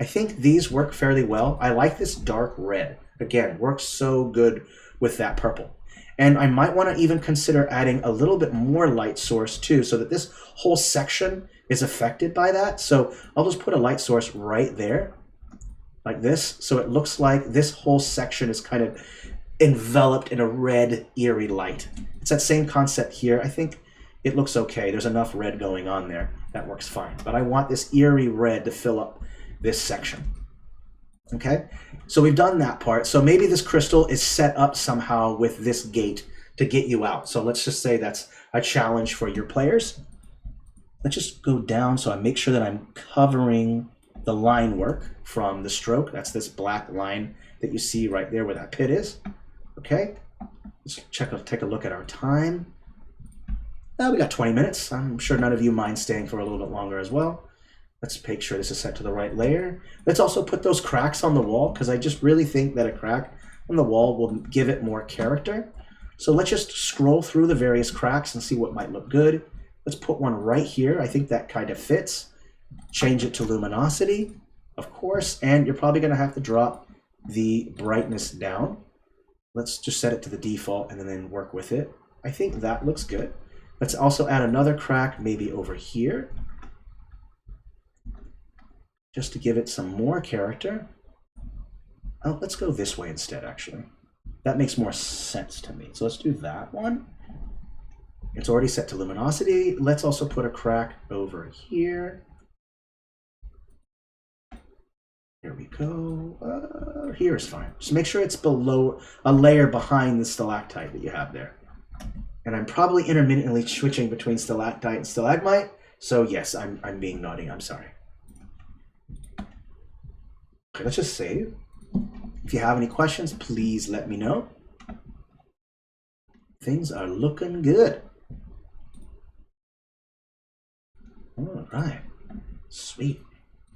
I think these work fairly well. I like this dark red. Again, works so good with that purple. And I might want to even consider adding a little bit more light source too, so that this whole section is affected by that. So I'll just put a light source right there, like this. So it looks like this whole section is kind of enveloped in a red, eerie light. It's that same concept here. I think it looks okay. There's enough red going on there. That works fine. But I want this eerie red to fill up this section. Okay, so we've done that part. So maybe this crystal is set up somehow with this gate to get you out. So let's just say that's a challenge for your players. Let's just go down so I make sure that I'm covering the line work from the stroke. That's this black line that you see right there where that pit is. Okay, let's take a look at our time. We got 20 minutes. I'm sure none of you mind staying for a little bit longer as well. Let's make sure this is set to the right layer. Let's also put those cracks on the wall, because I just really think that a crack on the wall will give it more character. So let's just scroll through the various cracks and see what might look good. Let's put one right here. I think that kind of fits. Change it to luminosity, of course, and you're probably going to have to drop the brightness down. Let's just set it to the default and then work with it. I think that looks good. Let's also add another crack maybe over here, just to give it some more character. Oh, let's go this way instead, actually. That makes more sense to me. So let's do that one. It's already set to luminosity. Let's also put a crack over here. Here we go. Here is fine. Just make sure it's below, a layer behind the stalactite that you have there. And I'm probably intermittently switching between stalactite and stalagmite. So yes, I'm being naughty. I'm sorry. Okay, let's just save. If you have any questions, please let me know. Things are looking good. All right, sweet.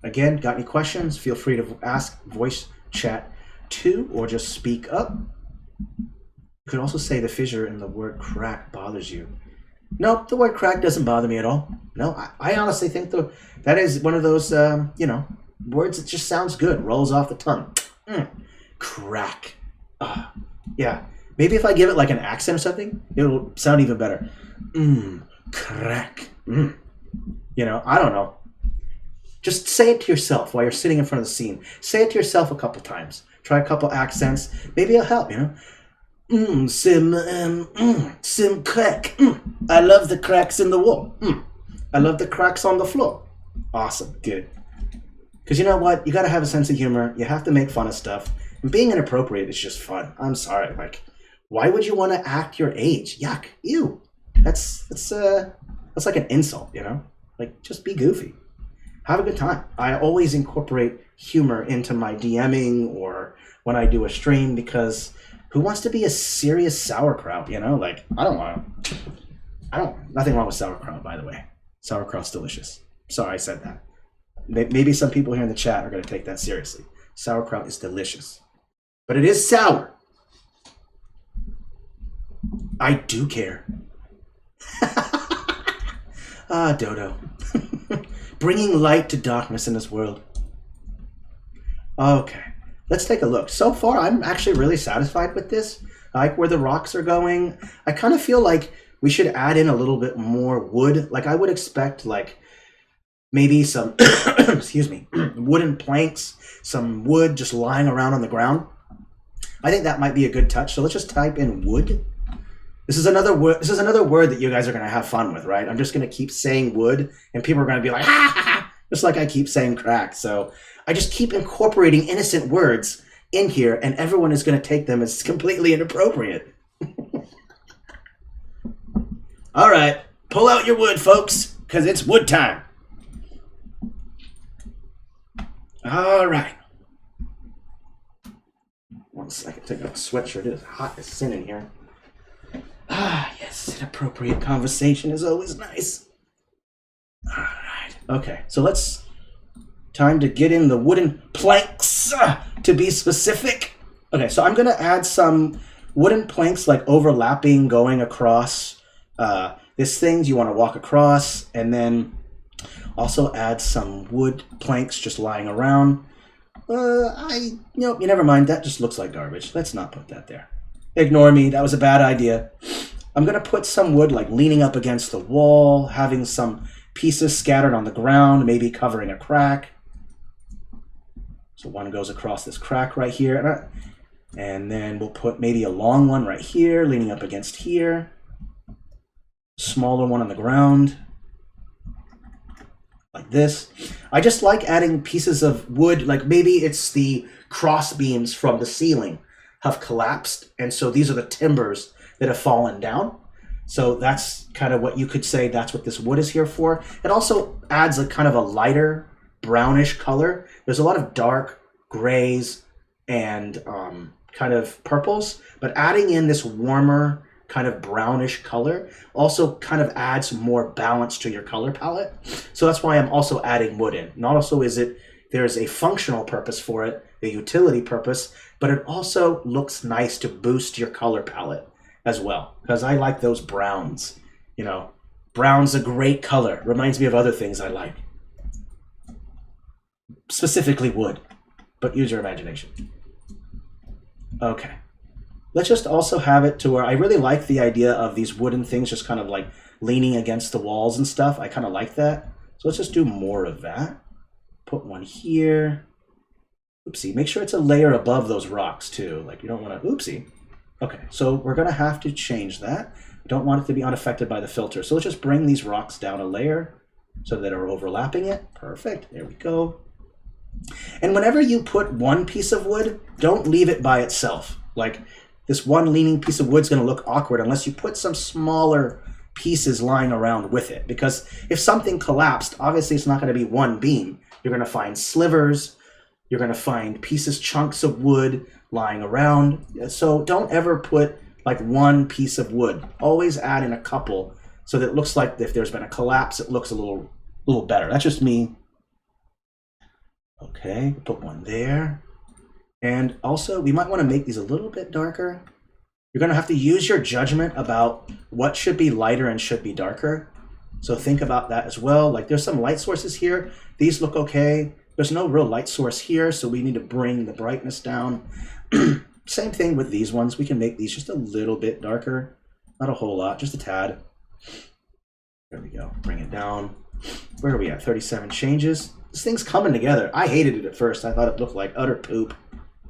Again, got any questions? Feel free to ask, voice chat too, or just speak up. You could also say the fissure in the word crack bothers you. No, the word crack doesn't bother me at all. No, I honestly think that is one of those, you know, words that just sounds good, rolls off the tongue. Crack. Yeah. Maybe if I give it like an accent or something, it'll sound even better. Crack. You know, I don't know. Just say it to yourself while you're sitting in front of the scene. Say it to yourself a couple times. Try a couple accents. Maybe it'll help, you know. Sim crack. I love the cracks in the wall. I love the cracks on the floor. Awesome. Good. Because you know what? You got to have a sense of humor. You have to make fun of stuff. And being inappropriate is just fun. I'm sorry. Like, why would you want to act your age? Yuck. Ew. That's like an insult, you know? Like, just be goofy. Have a good time. I always incorporate humor into my DMing or when I do a stream, because who wants to be a serious sauerkraut, you know? Like, nothing wrong with sauerkraut, by the way. Sauerkraut's delicious. Sorry I said that. Maybe some people here in the chat are going to take that seriously. Sauerkraut is delicious. But it is sour. I do care. Dodo. Bringing light to darkness in this world. Okay, let's take a look. So far, I'm actually really satisfied with this. I like where the rocks are going. I kind of feel like we should add in a little bit more wood. Like I would expect like maybe some, excuse me, wooden planks, some wood just lying around on the ground. I think that might be a good touch. So let's just type in wood. This is another word that you guys are going to have fun with, right? I'm just going to keep saying wood, and people are going to be like, ha, ha, ha, just like I keep saying crack. So I just keep incorporating innocent words in here, and everyone is going to take them as completely inappropriate. All right, pull out your wood, folks, because it's wood time. All right. One second, take off a sweatshirt. It is hot as sin in here. Ah, yes, inappropriate conversation is always nice. All right, okay, so time to get in the wooden planks, to be specific. Okay, so I'm gonna add some wooden planks like overlapping, going across This thing you want to walk across, and then also add some wood planks just lying around. Nope, never mind. That just looks like garbage. Let's not put that there. Ignore me. That was a bad idea. I'm going to put some wood like leaning up against the wall, having some pieces scattered on the ground, maybe covering a crack. So one goes across this crack right here. And then we'll put maybe a long one right here, leaning up against here. Smaller one on the ground. Like this. I just like adding pieces of wood, like maybe it's the cross beams from the ceiling have collapsed, and so these are the timbers that have fallen down. So that's kind of what you could say, that's what this wood is here for. It also adds a kind of a lighter brownish color. There's a lot of dark grays and kind of purples, but adding in this warmer kind of brownish color also kind of adds more balance to your color palette. So that's why I'm also adding wood in. Not also is it, there's a functional purpose for it, a utility purpose, but it also looks nice to boost your color palette as well, because I like those browns. You know, brown's a great color. Reminds me of other things I like. Specifically wood, but use your imagination. Okay. Let's just also have it to where I really like the idea of these wooden things just kind of like leaning against the walls and stuff. I kind of like that. So let's just do more of that. Put one here. Oopsie. Make sure it's a layer above those rocks too. Like you don't want to, oopsie. Okay, so we're going to have to change that. We don't want it to be unaffected by the filter. So let's just bring these rocks down a layer so that are overlapping it. Perfect. There we go. And whenever you put one piece of wood, don't leave it by itself. Like this one leaning piece of wood is going to look awkward unless you put some smaller pieces lying around with it. Because if something collapsed, obviously it's not going to be one beam. You're going to find slivers. You're going to find pieces, chunks of wood lying around. So don't ever put like one piece of wood. Always add in a couple so that it looks like if there's been a collapse, it looks a little better. That's just me. Okay, put one there. And also, we might want to make these a little bit darker. You're going to have to use your judgment about what should be lighter and should be darker. So think about that as well. Like there's some light sources here. These look okay. There's no real light source here, so we need to bring the brightness down. Same thing with these ones. We can make these just a little bit darker. Not a whole lot, just a tad. There we go. Bring it down. Where are we at? 37 changes. This thing's coming together. I hated it at first. I thought it looked like utter poop.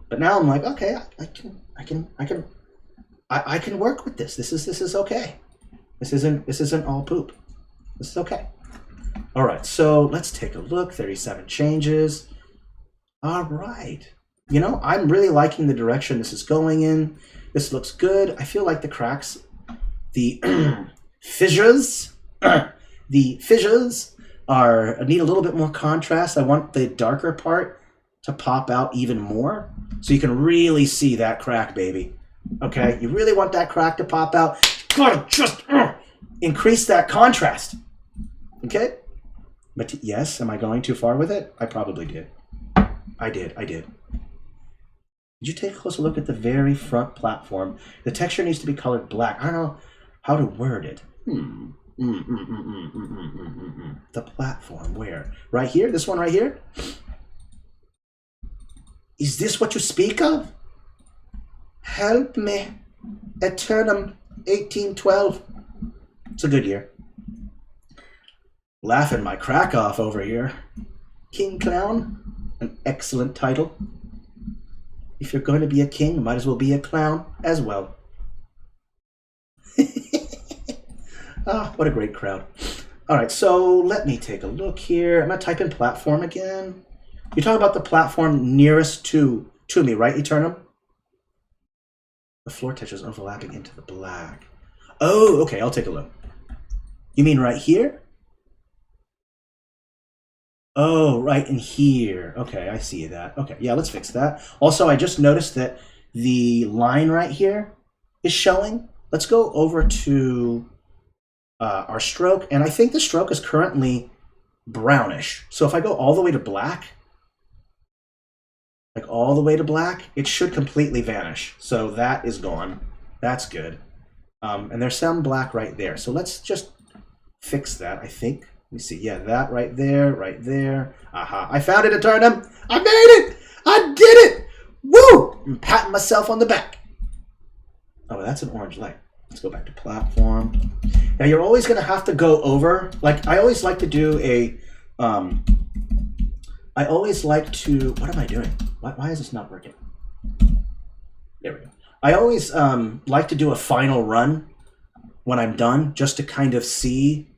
But now I'm like, okay, I can work with this. This is okay. This isn't all poop. This is okay. All right, so let's take a look. 37 changes. All right. You know, I'm really liking the direction this is going in. This looks good. I feel like the cracks, the fissures, need a little bit more contrast. I want the darker part to pop out even more so you can really see that crack, baby. Okay, you really want that crack to pop out. You gotta just increase that contrast. Okay? But yes, am I going too far with it? I probably did. I did. Did you take a closer look at the very front platform? The texture needs to be colored black. I don't know how to word it. The platform, where? Right here? This one right here? Is this what you speak of? Help me. Eternum 1812. It's a good year. Laughing my crack off over here. King Clown, an excellent title. If you're going to be a king, might as well be a clown as well. Ah, what a great crowd. All right, so let me take a look here. I'm going to type in platform again. You're talking about the platform nearest to me, right, Eternum? The floor texture is overlapping into the black. Oh, okay, I'll take a look. You mean right here? Oh, right in here. Okay, I see that. Okay, yeah, let's fix that. Also, I just noticed that the line right here is showing. Let's go over to our stroke, and I think the stroke is currently brownish. So if I go all the way to black, like all the way to black, it should completely vanish. So that is gone. That's good. And there's some black right there. So let's just fix that, I think. Let me see. Yeah, that right there, right there. Aha. I found it, Eternum. I made it. I did it. Woo! I'm patting myself on the back. Oh, that's an orange light. Let's go back to platform. Now, you're always going to have to go over. Like, I always like to do a... I always like to... What am I doing? Why is this not working? There we go. I always like to do a final run when I'm done, just to kind of see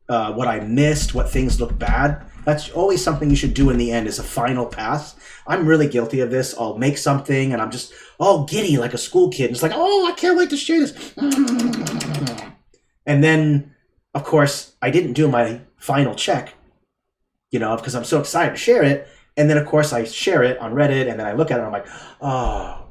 what I missed, what things look bad. That's always something you should do in the end, is a final pass. I'm really guilty of this. I'll make something and I'm just all giddy like a school kid. It's like, oh, I can't wait to share this. And then, of course, I didn't do my final check, you know, because I'm so excited to share it. And then, of course, I share it on Reddit, and then I look at it and I'm like, oh,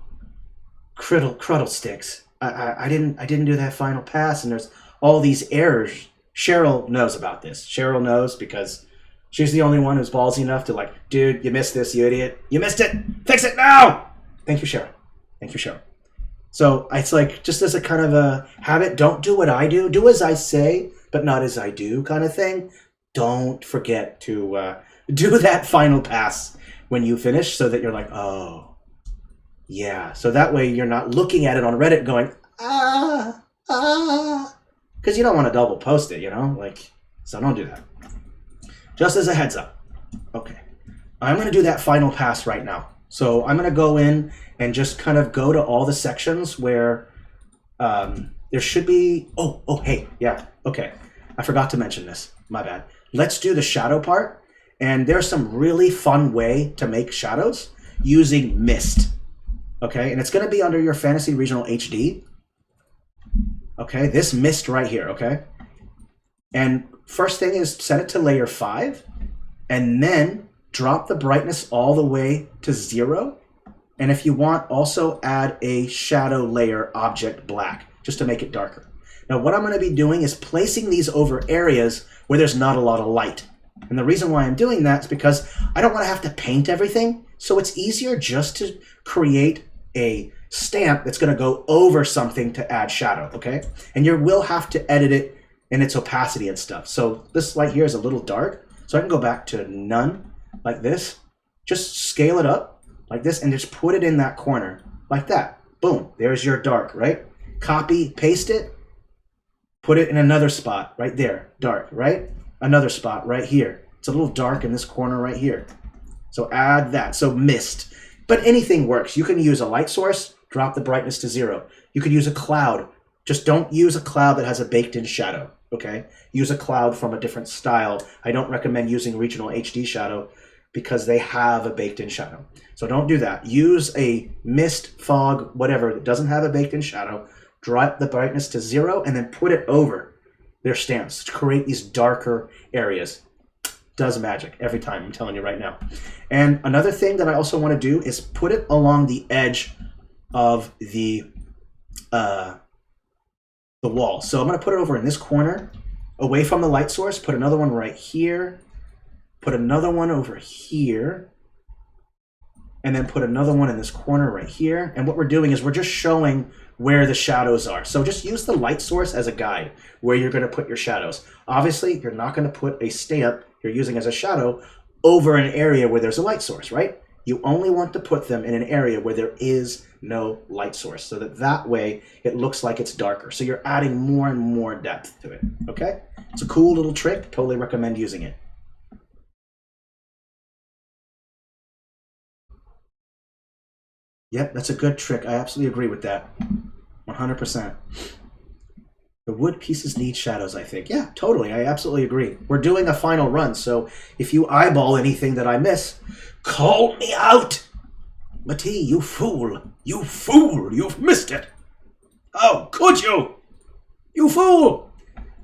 Cruddle sticks. I didn't do that final pass, and there's all these errors. Cheryl knows about this. Cheryl knows because she's the only one who's ballsy enough to like, dude, you missed this, you idiot. You missed it. Fix it now. Thank you, Cheryl. Thank you, Cheryl. So it's like, just as a kind of a habit, don't do what I do. Do as I say, but not as I do kind of thing. Don't forget to do that final pass when you finish, so that you're like, oh, yeah. So that way you're not looking at it on Reddit going, because you don't want to double post it, you know? Like, so don't do that. Just as a heads up. Okay. I'm going to do that final pass right now. So I'm going to go in and just kind of go to all the sections where there should be... Oh, hey, yeah, okay. I forgot to mention this. My bad. Let's do the shadow part. And there's some really fun way to make shadows using mist. Okay, and it's going to be under your Fantasy Regional HD. Okay, this mist right here, okay? And first thing is set it to layer 5, and then drop the brightness all the way to 0. And if you want, also add a shadow layer object black, just to make it darker. Now what I'm going to be doing is placing these over areas where there's not a lot of light. And the reason why I'm doing that is because I don't want to have to paint everything, so it's easier just to create a stamp that's going to go over something to add shadow, okay? And you will have to edit it in its opacity and stuff. So this light here is a little dark, so I can go back to none, like this. Just scale it up, like this, and just put it in that corner, like that. Boom, there's your dark, right? Copy, paste it, put it in another spot, right there, dark, right? Another spot right here. It's a little dark in this corner right here. So add that, so mist. But anything works. You can use a light source, drop the brightness to 0. You could use a cloud. Just don't use a cloud that has a baked-in shadow, okay? Use a cloud from a different style. I don't recommend using Regional HD shadow because they have a baked-in shadow. So don't do that. Use a mist, fog, whatever that doesn't have a baked-in shadow. Drop the brightness to 0 and then put it over their stamps to create these darker areas. Does magic every time, I'm telling you right now. And another thing that I also want to do is put it along the edge of the wall. So I'm going to put it over in this corner, away from the light source, put another one right here, put another one over here, and then put another one in this corner right here. And what we're doing is we're just showing where the shadows are. So just use the light source as a guide where you're going to put your shadows. Obviously, you're not going to put a stamp you're using as a shadow over an area where there's a light source, right? You only want to put them in an area where there is no light source, so that way it looks like it's darker. So you're adding more and more depth to it, okay? It's a cool little trick. Totally recommend using it. Yep, that's a good trick. I absolutely agree with that. 100%. The wood pieces need shadows, I think. Yeah, totally. I absolutely agree. We're doing a final run, so if you eyeball anything that I miss, call me out! Mati, you fool! You fool! You've missed it! How could you? You fool!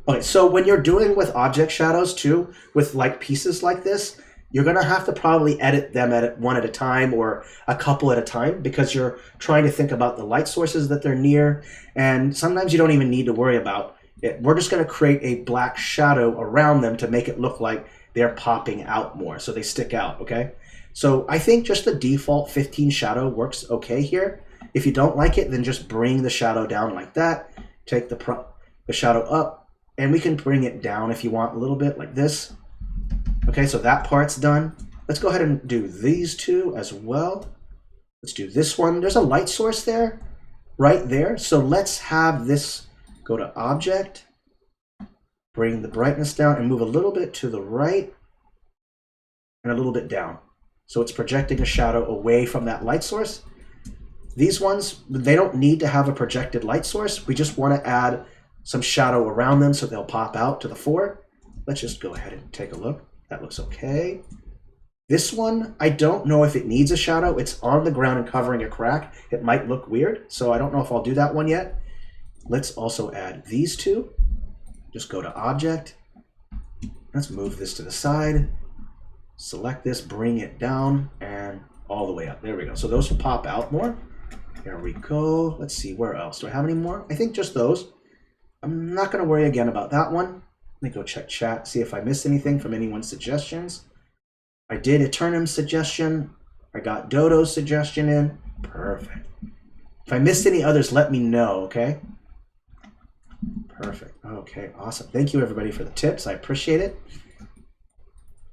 Okay, so when you're doing with object shadows too, with like pieces like this, you're going to have to probably edit them at one at a time or a couple at a time because you're trying to think about the light sources that they're near. And sometimes you don't even need to worry about it. We're just going to create a black shadow around them to make it look like they're popping out more so they stick out, okay? So I think just the default 15 shadow works okay here. If you don't like it, then just bring the shadow down like that. take the shadow up, and we can bring it down if you want a little bit like this. Okay, so that part's done. Let's go ahead and do these two as well. Let's do this one. There's a light source there, right there. So let's have this go to Object, bring the brightness down, and move a little bit to the right and a little bit down. So it's projecting a shadow away from that light source. These ones, they don't need to have a projected light source. We just want to add some shadow around them so they'll pop out to the fore. Let's just go ahead and take a look. That looks okay. This one, I don't know if it needs a shadow. It's on the ground and covering a crack. It might look weird, so I don't know if I'll do that one yet. Let's also add these two. Just go to Object. Let's move this to the side. Select this, bring it down, and all the way up. There we go. So those will pop out more. There we go. Let's see, where else? Do I have any more? I think just those. I'm not going to worry again about that one. Let me go check chat, see if I missed anything from anyone's suggestions. I did Eternum's suggestion. I got Dodo's suggestion in. Perfect. If I missed any others, let me know, okay? Perfect. Okay, awesome. Thank you, everybody, for the tips. I appreciate it.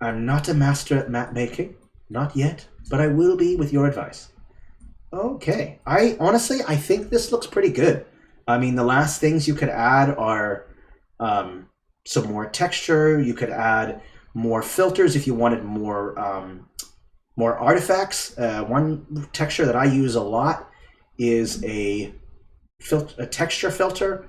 I'm not a master at map making. Not yet, but I will be with your advice. Okay. Honestly, I think this looks pretty good. I mean, the last things you could add are some more texture. You could add more filters if you wanted more artifacts. One texture that I use a lot is a texture filter.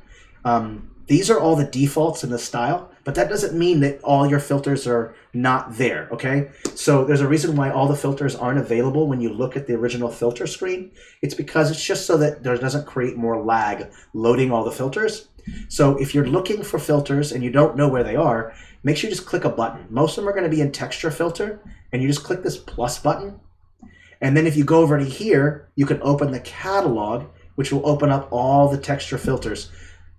These are all the defaults in the style, but that doesn't mean that all your filters are not there, okay? So there's a reason why all the filters aren't available when you look at the original filter screen. It's because it's just so that there doesn't create more lag loading all the filters. So if you're looking for filters and you don't know where they are, make sure you just click a button. Most of them are going to be in texture filter, and you just click this plus button. And then if you go over to here, you can open the catalog, which will open up all the texture filters.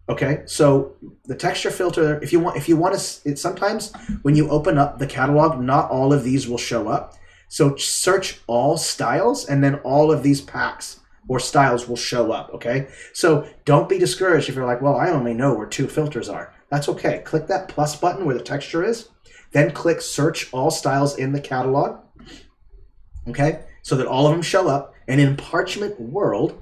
Okay, so the texture filter, if you want to, sometimes when you open up the catalog, not all of these will show up. So search all styles, and then all of these packs or styles will show up, okay? So don't be discouraged if you're like, well, I only know where 2 filters are. That's okay. Click that plus button where the texture is, then click search all styles in the catalog, okay? So that all of them show up, and in Parchment World,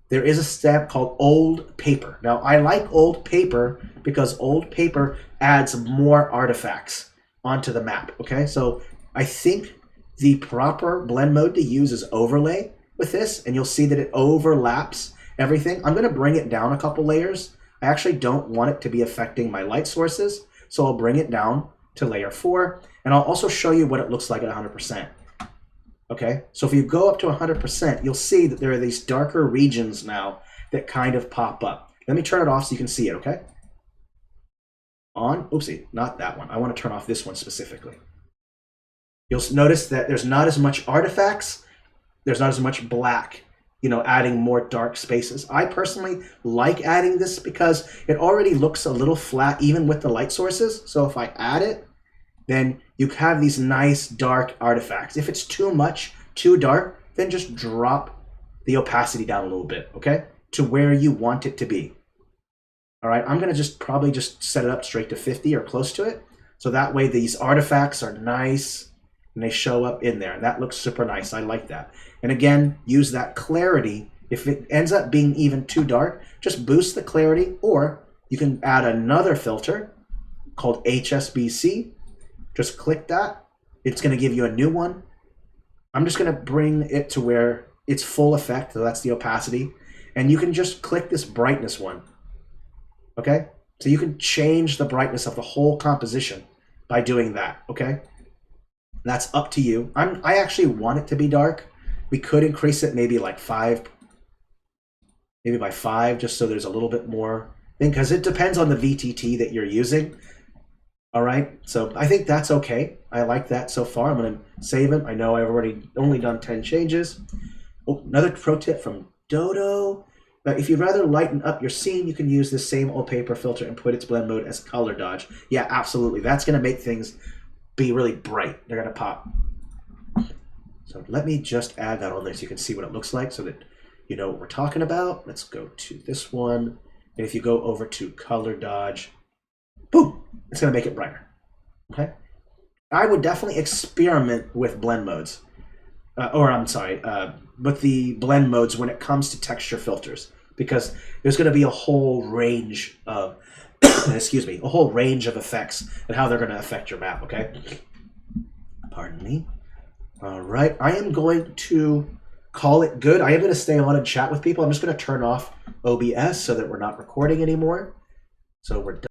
there is a stamp called Old Paper. Now, I like Old Paper because Old Paper adds more artifacts onto the map, okay? So I think the proper blend mode to use is Overlay with this, and you'll see that it overlaps everything. I'm going to bring it down a couple layers. I actually don't want it to be affecting my light sources, so I'll bring it down to layer 4, and I'll also show you what it looks like at 100%. Okay, so if you go up to 100%, you'll see that there are these darker regions now that kind of pop up. Let me turn it off so you can see it, okay? On, oopsie, not that one. I want to turn off this one specifically. You'll notice that there's not as much artifacts, there's not as much black, you know, adding more dark spaces. I personally like adding this because it already looks a little flat even with the light sources. So if I add it, then you have these nice dark artifacts. If it's too much, too dark, then just drop the opacity down a little bit, okay? To where you want it to be. All right, I'm gonna probably just set it up straight to 50 or close to it. So that way these artifacts are nice and they show up in there. That looks super nice, I like that. And again, use that clarity. If it ends up being even too dark, just boost the clarity, or you can add another filter called HSBC. Just click that. It's going to give you a new one. I'm just going to bring it to where it's full effect. So that's the opacity. And you can just click this brightness one. Okay? So you can change the brightness of the whole composition by doing that. Okay? That's up to you. I actually want it to be dark. We could increase it maybe like 5. Maybe by 5, just so there's a little bit more thing. Because it depends on the VTT that you're using. All right, so I think that's okay. I like that so far. I'm going to save it. I know I've only done 10 changes. Oh, another pro tip from Dodo. If you'd rather lighten up your scene, you can use this same Old Paper filter and put its blend mode as color dodge. Yeah, absolutely. That's going to make things be really bright. They're going to pop. So let me just add that on there so you can see what it looks like so that you know what we're talking about. Let's go to this one. And if you go over to color dodge, boom, it's going to make it brighter. Okay. I would definitely experiment with blend modes. With the blend modes when it comes to texture filters, because there's going to be a whole range of, excuse me, a whole range of effects and how they're going to affect your map, okay? Pardon me. All right, I am going to call it good. I am going to stay on and chat with people. I'm just going to turn off OBS so that we're not recording anymore. So we're done.